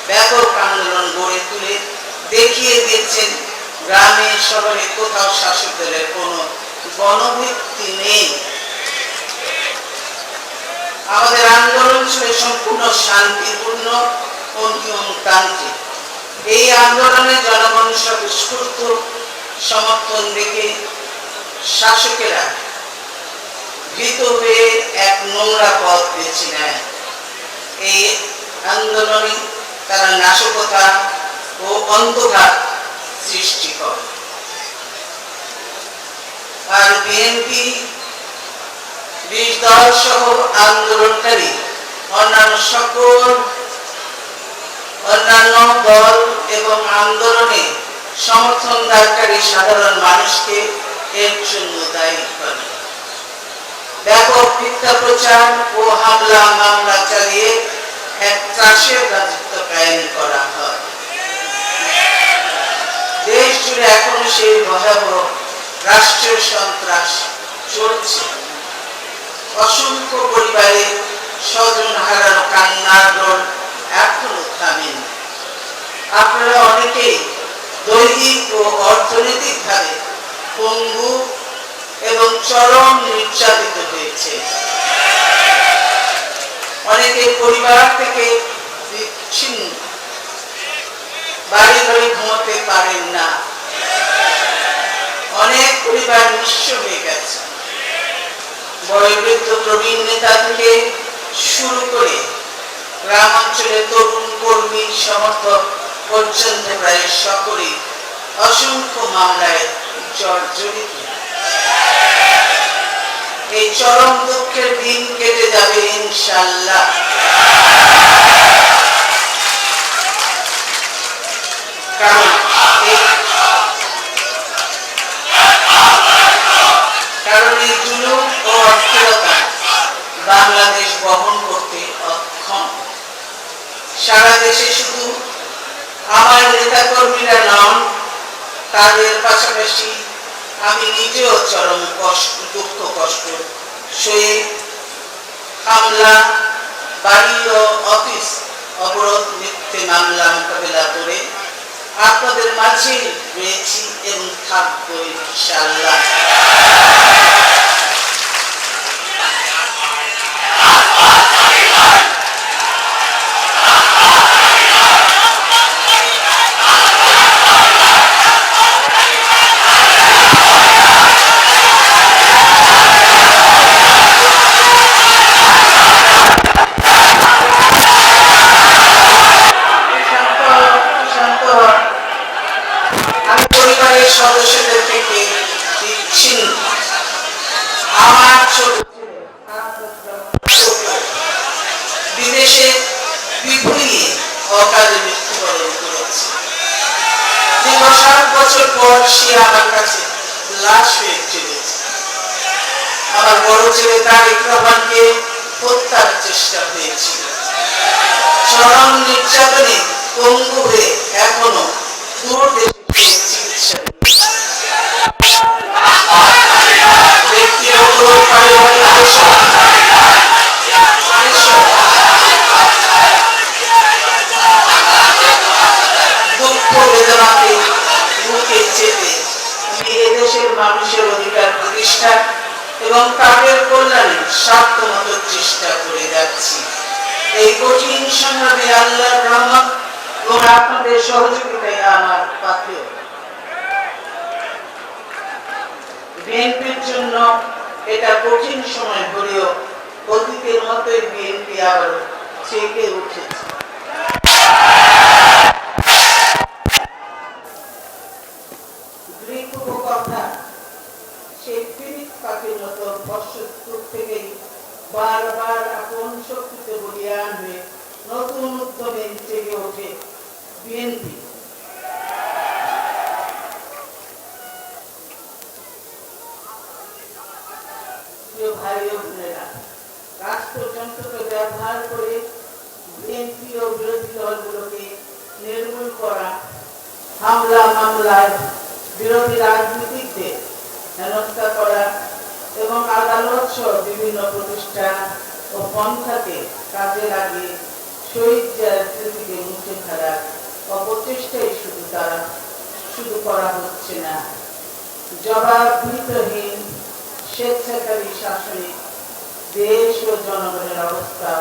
ব্যাপক আন্দোলন গড়ে তুলে দেখিয়ে দিয়েছেন গ্রামে শহরে কোথাও শাসক দলের কোনো গণভিত্তি নেই। আমাদের আন্দোলন ছিল সম্পূর্ণ শান্তিপূর্ণ ও নিয়মতান্ত্রিক। এই আন্দোলনে জনগণ স্বতঃস্ফূর্ত সমর্থন দেখে শাসকেরা ভীত হয়ে এক নোংরা পথ বেছে নেয়। এই আন্দোলনে তারা নাশকতা ও অন্ধকার সৃষ্টি করে। আর বিএনপি 20 দল সহ আন্দোলনকারী অন্যান্য দল এবং আন্দোলনে সমর্থনদানকারী সাধারণ মানুষকে এর জন্য দায়ী করে। ব্যাপক মিথ্যা প্রচার ও হামলা মামলা চালিয়ে এক ত্রাসের রাজত্ব কায়েম করা হয়। দেশ জুড়ে এখনো সেই ভয়াবহ রাষ্ট্রীয় সন্ত্রাস চলছে। অসংখ্য পরিবারে স্বজন হারানো কান্নার রোল এখনো থামেনি। আপনারা অনেকেই দৈহিক ও অর্থনৈতিকভাবে পঙ্গু এবং চরম নির্যাতিত হয়েছে। অনেকে পরিবার থেকে বিচ্ছিন্ন, বাড়ি ঘরে ঘুমাতে পারেন না। অনেক পরিবার নিঃস্ব হয়ে গেছে। বয়োবৃদ্ধ প্রবীণ নেতা থেকে শুরু করে গ্রাম অঞ্চলে তরুণ কর্মী সমর্থক পর্যন্ত প্রায় সকলেই অসংখ্য মামলায় জর্জরিত। এই চরম দুঃখের দিন কেটে যাবে ইনশাআল্লাহ। কারণ এই জুলুম ও অস্থিরতা বাংলাদেশ বহন করতে অক্ষম। সারা দেশে শুধু আমার নেতাকর্মীরা নন, তাদের পাশাপাশি আমি নিজেও চরম দুঃখ কষ্ট সয়ে হামলা, বাড়ি ও অফিস অবরোধ, মিথ্যে মামলা মোকাবেলা করে আপনাদের মাঝে রয়েছি এবং থাকবো ইনশাআল্লাহ। সদস্যদের থেকে বিচ্ছিন্ন আমার ছোট বিদেশে বিভুলিয়ে অকালে মৃত্যুবরণ করেছে। দীর্ঘ 7 বছর পর সে আমার কাছে লাশ হয়ে চলেছে। আমার বড় ছেলে তারেক রহমানকে হত্যার চেষ্টা হয়েছিল। চরম নির্যাতনে পঙ্গু হয়ে এখনো দূর দেশে চিকিৎসা ব্যক্তিগত পারিবারিক দুঃখ বেদনাকে বুকে চেপে এদেশের মানুষের অধিকার প্রতিষ্ঠা এবং তাদের কল্যাণে সাধ্যমত চেষ্টা করে যাচ্ছি। এই কঠিন সংগ্রামে আল্লাহর রহমত এবং আপনাদের সহযোগিতায় আমার পাথেয়। বিএনপির জন্য এটা কঠিন সময় হলেও অতীতের মতোই বিএনপি আবার জেগে উঠেছে। গ্রিক উপকথা সেই ফিনিক্স পাখির মতো বর্ষস্তূপ থেকেই বারবার আপন শক্তিতে বলিয়ান হয়ে নতুন উদ্যমে জেগে ওঠে বিএনপি। ভাই ও বোনেরা, রাষ্ট্রযন্ত্রকে ব্যবহার করে বিএনপি ও বিরোধী দলগুলোকে নির্মূল করা, হামলা মামলায় বিরোধী রাজনীতিকদের হেনস্থা করা এবং আদালত সহ বিভিন্ন প্রতিষ্ঠান ও পন্থাকে কাজে লাগিয়ে শহীদ জিয়ার স্মৃতিকে মুছে ফেলার অপচেষ্টাই শুধু করা হচ্ছে না, জবাবদিহিহীন স্বেচ্ছাচারী শাসনে দেশ ও জনগণের অবস্থা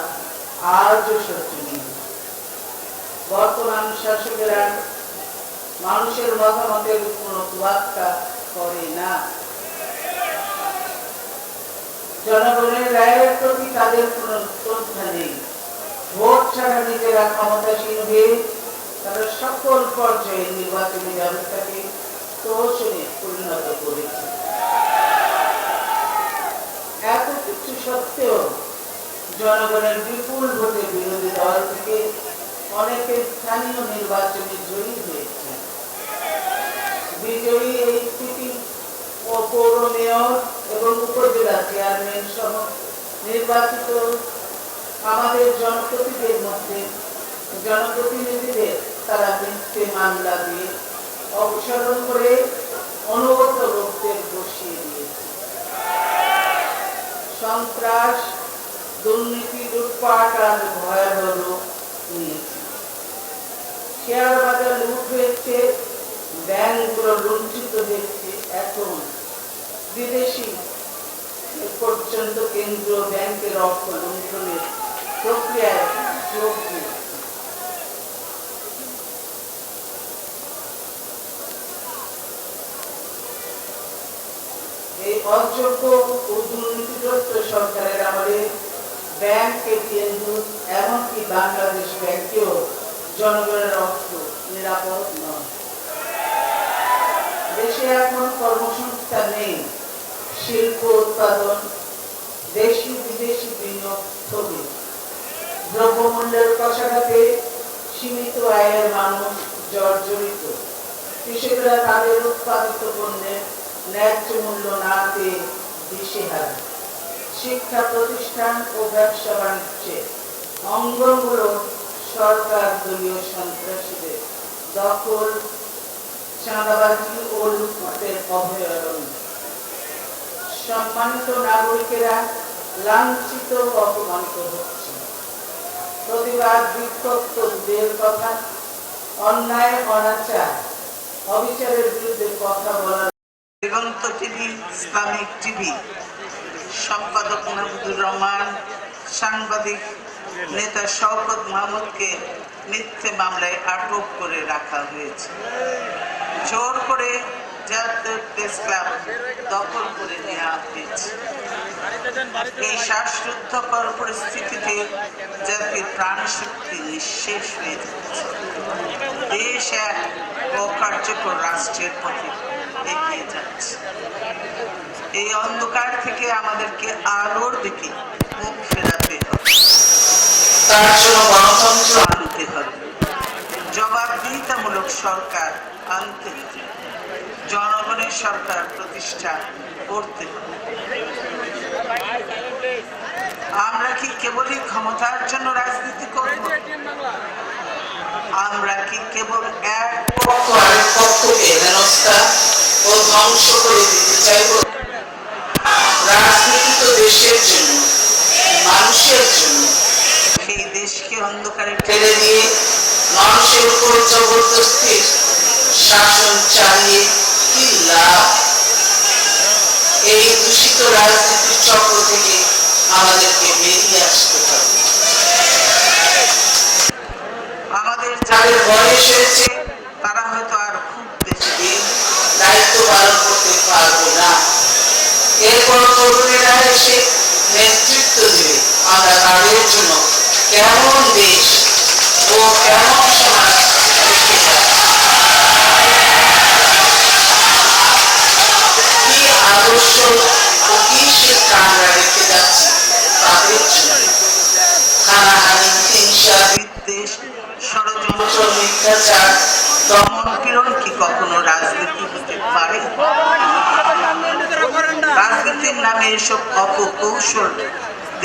আজও শোচনীয়। বর্তমান শাসকেরা মানুষের মতামতের কোনো তোয়াক্কা করে না। জনগণের রায়ের প্রতি তাদের কোনো শ্রদ্ধা নেই। ভোট ছাড়া নিজেরা ক্ষমতাসীন হয়ে তারা সকল পর্যায়ে নির্বাচনী ব্যবস্থাকে তোষণে পরিণত করেছে। এত কিছু সত্ত্বেও জনগণের বিপুল ভোটে বিরোধী দল থেকে অনেকে স্থানীয় নির্বাচনে জয়ী হয়েছে। বিজয়ী এই সিটি ও পৌর মেয়র এবং উপজেলা চেয়ারম্যান সহ নির্বাচিত আমাদের জনপ্রতিনিধিদের তারা মিথ্যে মামলা দিয়ে অপসারণ করে অনুগত লোকদের বসিয়ে দিয়েছে। সন্ত্রাস, দুর্নীতি, লুটপাট আর ভয়াবহ রূপ নিয়েছে। শেয়ার বাজার লুট হয়েছে, ব্যাংকগুলো লুণ্ঠিত হয়েছে। এখন বিদেশি পর্যন্ত কেন্দ্রীয় ব্যাংকের অর্থ লুণ্ঠনের প্রক্রিয়ায় যোগ দিয়েছে। এই অযোগ্য ও দুর্নীতিগ্রস্ত সরকারের আমলে ব্যাংক, এটিএম, এমনকি বাংলাদেশ ব্যাংকেও জনগণের অর্থ নিরাপদ নয়। দেশে এখন কর্মসংস্থান নেই, শিল্প উৎপাদন, দেশি বিদেশি বিনিয়োগ স্থগিত, দ্রব্যমূল্যের কষাঘাতে সীমিত আয়ের মানুষ জর্জরিত, কৃষকরা তাদের উৎপাদিত পণ্যের ন্যায্য মূল্য না পেয়ে দিশেহারা। শিক্ষা প্রতিষ্ঠান ও ব্যবসা বাণিজ্যের অঙ্গনগুলো সরকার দলীয় সন্ত্রাসীদের দখল, চাঁদাবাজি ও লুটপাটের অভয়ারণ্য। সম্মানিত নাগরিকেরা লাঞ্ছিত ও অপমানিত হচ্ছে। প্রতিবাদ বিক্ষোভ তো দূরের কথা, অন্যায় অনাচার অবিচারের বিরুদ্ধে কথা বলার দিগন্ত টিভি, ইসলামিক টিভি সম্পাদক মাহমুদুর রহমান, সাংবাদিক নেতা শওকত মাহমুদকে মিথ্যে মামলায় আটক করে রাখা হয়েছে। জোর করে জাতীয় প্রেস ক্লাব দখল করে নেওয়া হয়েছে। এই শ্বাসরুদ্ধকর পরিস্থিতিতে জাতির প্রাণশক্তি নিঃশেষ হয়ে যাচ্ছে। দেশ এক অকার্যকর রাষ্ট্রের পথে এগিয়ে যাচ্ছে। এই অন্ধকার থেকে আমাদেরকে আলোর দিকে মুখ ফেরাতে হবে। তার জন্য গণতন্ত্র আনতে হবে, জবাবদিহিতামূলক সরকার আনতে হবে, জনগণের সরকার প্রতিষ্ঠা করতে হবে। আমরা কি কেবলই ক্ষমতার জন্য রাজনীতি করব? আমরা কি কেবল এক পক্ষ আরেক পক্ষকে হেনস্থা ও ধ্বংস করে দিতে চাইব? রাজনীতি তো দেশের জন্য, মানুষের জন্য। সেই দেশকে অন্ধকারে ঠেলে দিয়ে মানুষের উপর জবরদস্তির শাসন চালিয়ে কি লাভ? এই দূষিত রাজনীতির চক্র থেকে আমাদেরকে বেরিয়ে আসতে হবে। আমাদের যাদের বয়স হয়েছে তারা হয়তো আর খুব বেশি দিন দায়িত্ব পালন করতে পারবো না। এরপর তরুণেরা এসে নেতৃত্ব দেবে। আমরা তাদের জন্য কেমন দেশ ও কেমন সমাজ কি আদর্শ ও কি শিক্ষা আমরা রেখে যাচ্ছি তাদের জন্য। হানাহানি, হিংসা, বিদ্বেষ, ষড়যন্ত্র, মিথ্যাচার, দমন পীড়ন কি কখনো রাজনীতি হতে পারে? রাজনীতির নামে এসব অপকৌশল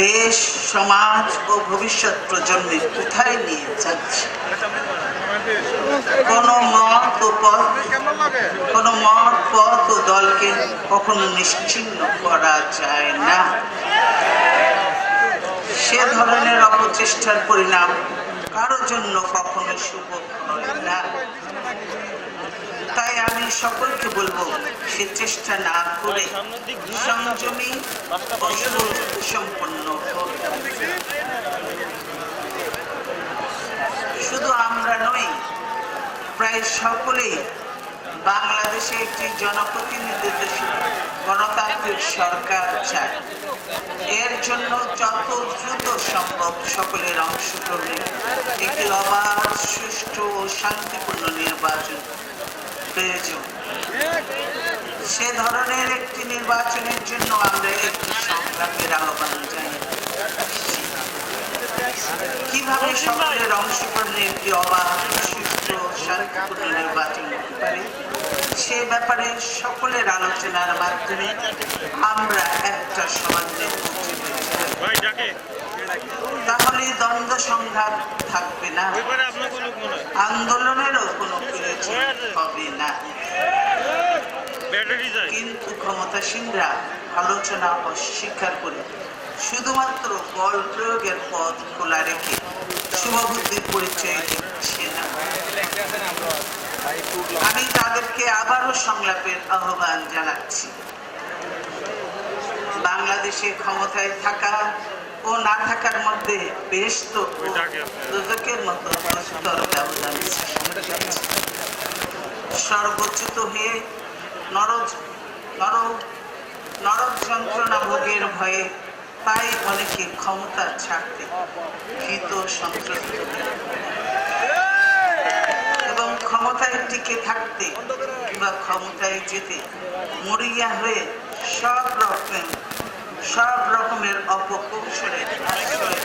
দেশ, সমাজ ও ভবিষ্যৎ প্রজন্মের কোথায় নিয়ে যাচ্ছে? কোন মত, পথ ও দলকে কখনো নিশ্চিহ্ন করা যায় না। সে ধরনের অপচেষ্টার পরিণাম কারো জন্য কখনো শুভ হয় না। তাই আমি সকলকে বলবো, সে চেষ্টা না করে সংযমী ও সম্পন্ন। শুধু আমরা নই, প্রায় সকলেই বাংলাদেশে একটি জনপ্রতিনিধিত্ব গণতান্ত্রিক সরকার চায়। এর জন্য যত দ্রুত সম্ভব সকলের অংশগ্রহণে একটি অবাধ, সুষ্ঠু ও শান্তিপূর্ণ নির্বাচন প্রয়োজন। সে ধরনের একটি নির্বাচনের জন্য আমরা একটি সংগ্রামের আহ্বান জানাই। কিভাবে সকলের অংশগ্রহণে একটি অবাধ, সুষ্ঠু ও শান্তিপূর্ণ নির্বাচন হতে পারে সে ব্যাপারে সকলের আলোচনার মাধ্যমে আমরা একটা সমাধানে পৌঁছতে চাই। তাহলে দ্বন্দ্ব সংঘাত থাকবে না, আন্দোলনেরও কোনো প্রয়োজন হবে না। কিন্তু ক্ষমতাসীনরা আলোচনা অস্বীকার করে শুধুমাত্র বল প্রয়োগের পথ খোলা রেখে শুভবুদ্ধির পরিচয় দিচ্ছে না। আমি তাদেরকে আবারও সংলাপের আহ্বান জানাচ্ছি। বাংলাদেশে ক্ষমতায় থাকা ও না থাকার মধ্যে বেহেশত ও দোজখের মতো স্তর ব্যবধান সর্বোচ্চত হয়ে নরক যন্ত্রণা ভোগের ভয়ে তাই অনেকে ক্ষমতা ছাড়তে ভীত, সন্ত্রস্ত এবং ক্ষমতায় টিকে থাকতে কিংবা ক্ষমতায় যেতে মরিয়া হয়ে সব রকমের অপকৌশলের আশ্রয়।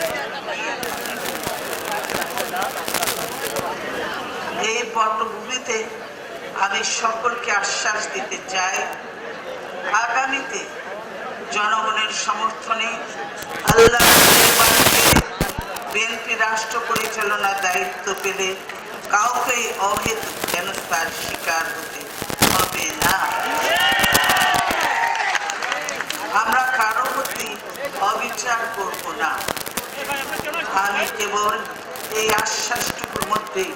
এই পটভূমিতে আমি সকলকে আশ্বাস দিতে চাই, আগামীতে জনগণের সমর্থনে আল্লাহ বিএনপি রাষ্ট্র পরিচালনার দায়িত্ব পেলে কাউকেই অহেতুক হেনস্থার শিকার হতে হবে না। আমরা কারো প্রতি অবিচার করব না। আমি কেবল এই আশ্বাসটুকুর মধ্যেই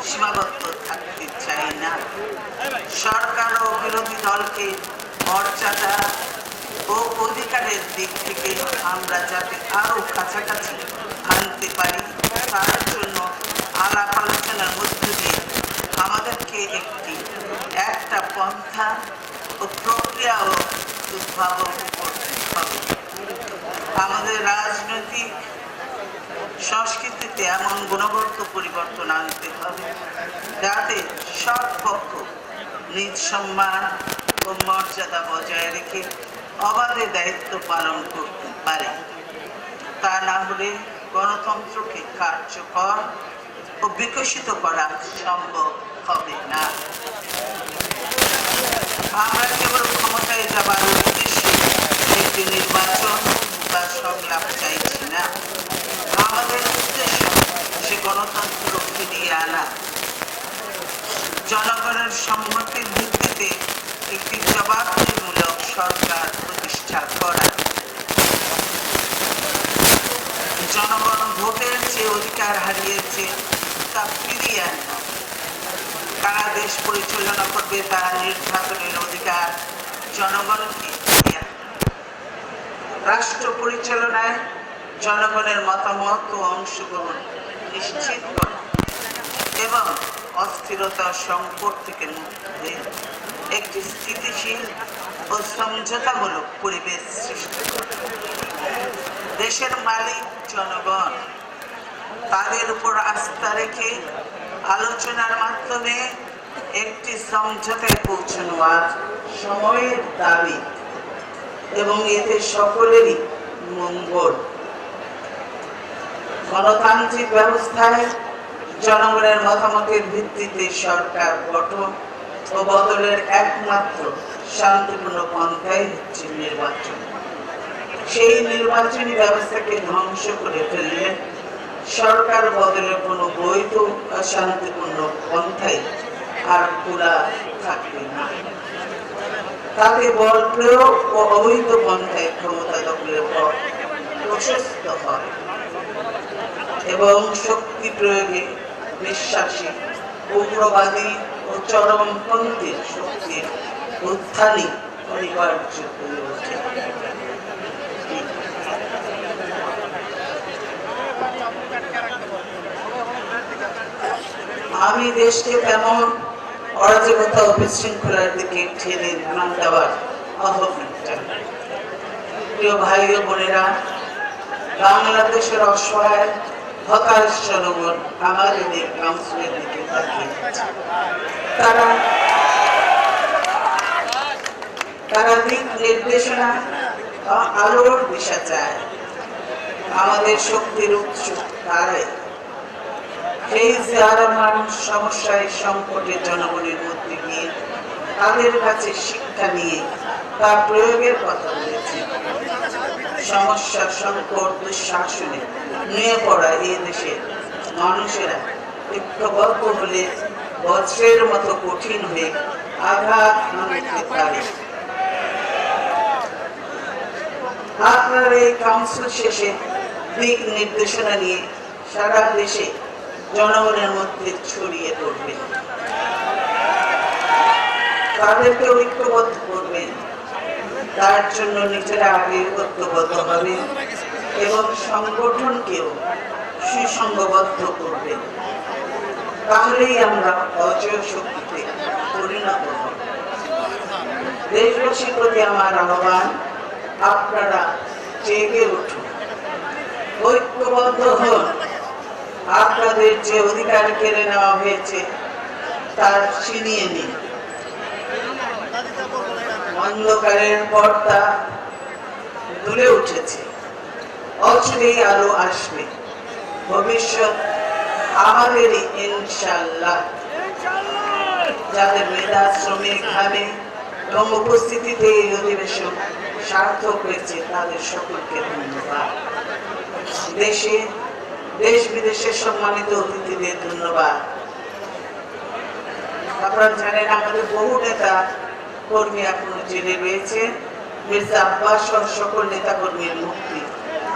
সীমাবদ্ধ থাকতে চাই না। সরকার ও বিরোধী দলকে মর্যাদা ও অধিকারের দিক থেকে আমরা যাতে আরো কাছাকাছি আনতে পারি, তার জন্য আলাপ আলোচনার মধ্য দিয়ে আমাদেরকে একটা পন্থা ও প্রক্রিয়া ও উদ্ভাবন করতে হবে। আমাদের রাজনৈতিক সংস্কৃতিতে এমন গুণগত পরিবর্তন আনতে হবে যাতে সব পক্ষ নিজ সম্মান ও মর্যাদা বজায় রেখে অবাধে দায়িত্ব পালন করতে পারে। তা না হলে গণতন্ত্রকে কার্যকর ও বিকশিত করা সম্ভব হবে না। আমরা কেবল ক্ষমতায় যাবার উদ্দেশ্যে একটি নির্বাচন বা সংলাপ চাইছি না। আমাদের উদ্দেশ্য সে গণতন্ত্র ফিরিয়ে আনা, জনগণের সম্মতির ভিত্তিতে একটি জবাবদিহিমূলক সরকার প্রতিষ্ঠা করা, জনগণ ভোটের যে অধিকার হারিয়েছে তা ফিরিয়ে আনা, কারা দেশ পরিচালনা করবে তারা নির্বাচনের অধিকার জনগণকে ফিরিয়ে আনা, রাষ্ট্র পরিচালনায় জনগণের মতামত ও অংশগ্রহণ নিশ্চিত করা এবং অস্থিরতা সংকট থেকে মুক্তি একটি স্থিতিশীল ও সমঝোতামূলক পরিবেশ সৃষ্টি করা। দেশের মালিক জনগণ, তাদের উপর আস্থা রেখে আলোচনার মাধ্যমে একটি সমঝোতায় পৌঁছানো আজ সময়ের দাবি এবং এতে সকলেরই মঙ্গল। গণতান্ত্রিক ব্যবস্থায় জনগণের মতামতের ভিত্তিতে সরকার গঠন ও বদলের একমাত্র শান্তিপূর্ণ পন্থাই হচ্ছে নির্বাচন। সেই নির্বাচনী ব্যবস্থাকে ধ্বংস করে ফেললে সরকার বদলের কোনো বৈধ বা শান্তিপূর্ণ পন্থাই আর খোলা থাকবে না। তাতে বল প্রয়োগ ও অবৈধ পন্থায় ক্ষমতা দখলের পর প্রশস্ত হয় এবং শক্তি প্রয়োগে বিশ্বাসী উগ্রবাদী ও চরমপন্থী শক্তির উত্থানই অনিবার্য হয়ে ওঠে। আমি দেশকে তেমন অরাজকতা ও বিশৃঙ্খলার দিকে ঠেলে না দেওয়ার আহ্বান জানাই। প্রিয় ভাই ও বোনেরা, বাংলাদেশের অসহায় হতাশ জনগণ আমাদের এই কাউন্সিলের দিকে তাকিয়ে আছে। তারা দিক নির্দেশনা আলোর দিশা চায়। আমাদের শক্তির উৎস তারাই। এই যারা সমস্যায় সংকটে জনগণের মধ্যে গিয়ে তাদের কাছে শিক্ষা নিয়ে তা প্রয়োগের কথা বলেছে। সমস্যা সংকট দুঃশাসনে নিয়ে পড়া এই দেশের মানুষেরা ঐক্যবদ্ধ হলে বজ্রের মতো কঠিন হয়ে আঘাত হানতে পারে। আপনার এই কাউন্সিল শেষে দিক নির্দেশনা নিয়ে সারা দেশে জনগণের মধ্যে ছড়িয়ে পড়বে। তাদেরকে ঐক্যবদ্ধ করবেন। তার জন্য নিজেরা আগে ঐক্যবদ্ধ হবে এবং সংগঠনকেও সুসংঘবদ্ধ করবেন। তাহলেই আমরা অজয় শক্তিতে পরিণত হব। দেশবাসীর প্রতি আমার আহ্বান, আপনারা জেগে উঠুন, ঐক্যবদ্ধ হন। আপনাদের যে অধিকার কেড়ে নেওয়া হয়েছে তার ছিনিয়ে নিন। অন্ধকারের পর্দা দুলে উঠেছে, অচিরেই আলো আসবে। ভবিষ্যৎ আমাদেরই ইনশাআল্লাহ। যাদের মেধা, শ্রমিক, ঘামে এবং উপস্থিতিতে এই অধিবেশন সার্থক হয়েছে তাদের সকলকে ধন্যবাদ। দেশে দেশ বিদেশের সম্মানিত অতিথিদের ধন্যবাদ। আপনারা জানেন আমাদের বহু নেতা কর্মী এখনো জেলে রয়েছে। মির্জা আব্বাস সহ সকল নেতা কর্মীর মুক্তি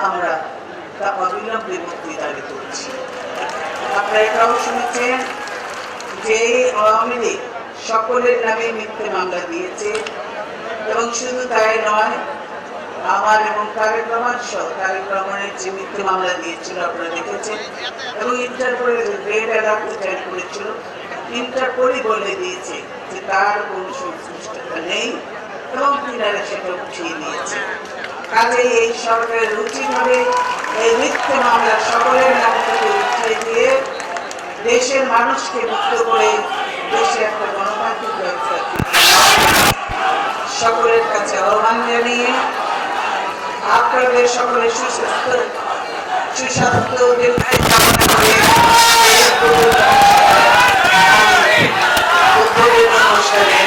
আমরা তা অবিলম্বে মুক্তি দাবি করছি। আপনারা এটাও শুনেছেন যে আওয়ামী লীগ সকলের নামে মিথ্যে মামলা দিয়েছে এবং শুধু তাই নয়, আমার এবং তারেক রহমান সহ তারেক রহমানের যে মিথ্যে মামলা দিয়েছিল আপনারা দেখেছেন, এবং ইন্টারপোলের রেড অ্যালার্ট জারি করেছিল, ইন্টারপোলই বলে দিয়েছে যে তার কোনো সংশ্লিষ্টতা নেই এবং তিনারা সেটা উঠিয়ে নিয়েছে। কাজেই এই সরকারের উচিত হবে এই মিথ্যে মামলা সকলের নাম থেকে উঠিয়ে দিয়ে দেশের মানুষকে মুক্ত করে দেশে একটা গণতান্ত্রিক ব্যবস্থা সকলের কাছে আহ্বান জানিয়ে আপনাদের সকলের সুস্বাস্থ্য দীর্ঘায়ু কামনা করে উদ্বোধনী অনুষ্ঠানে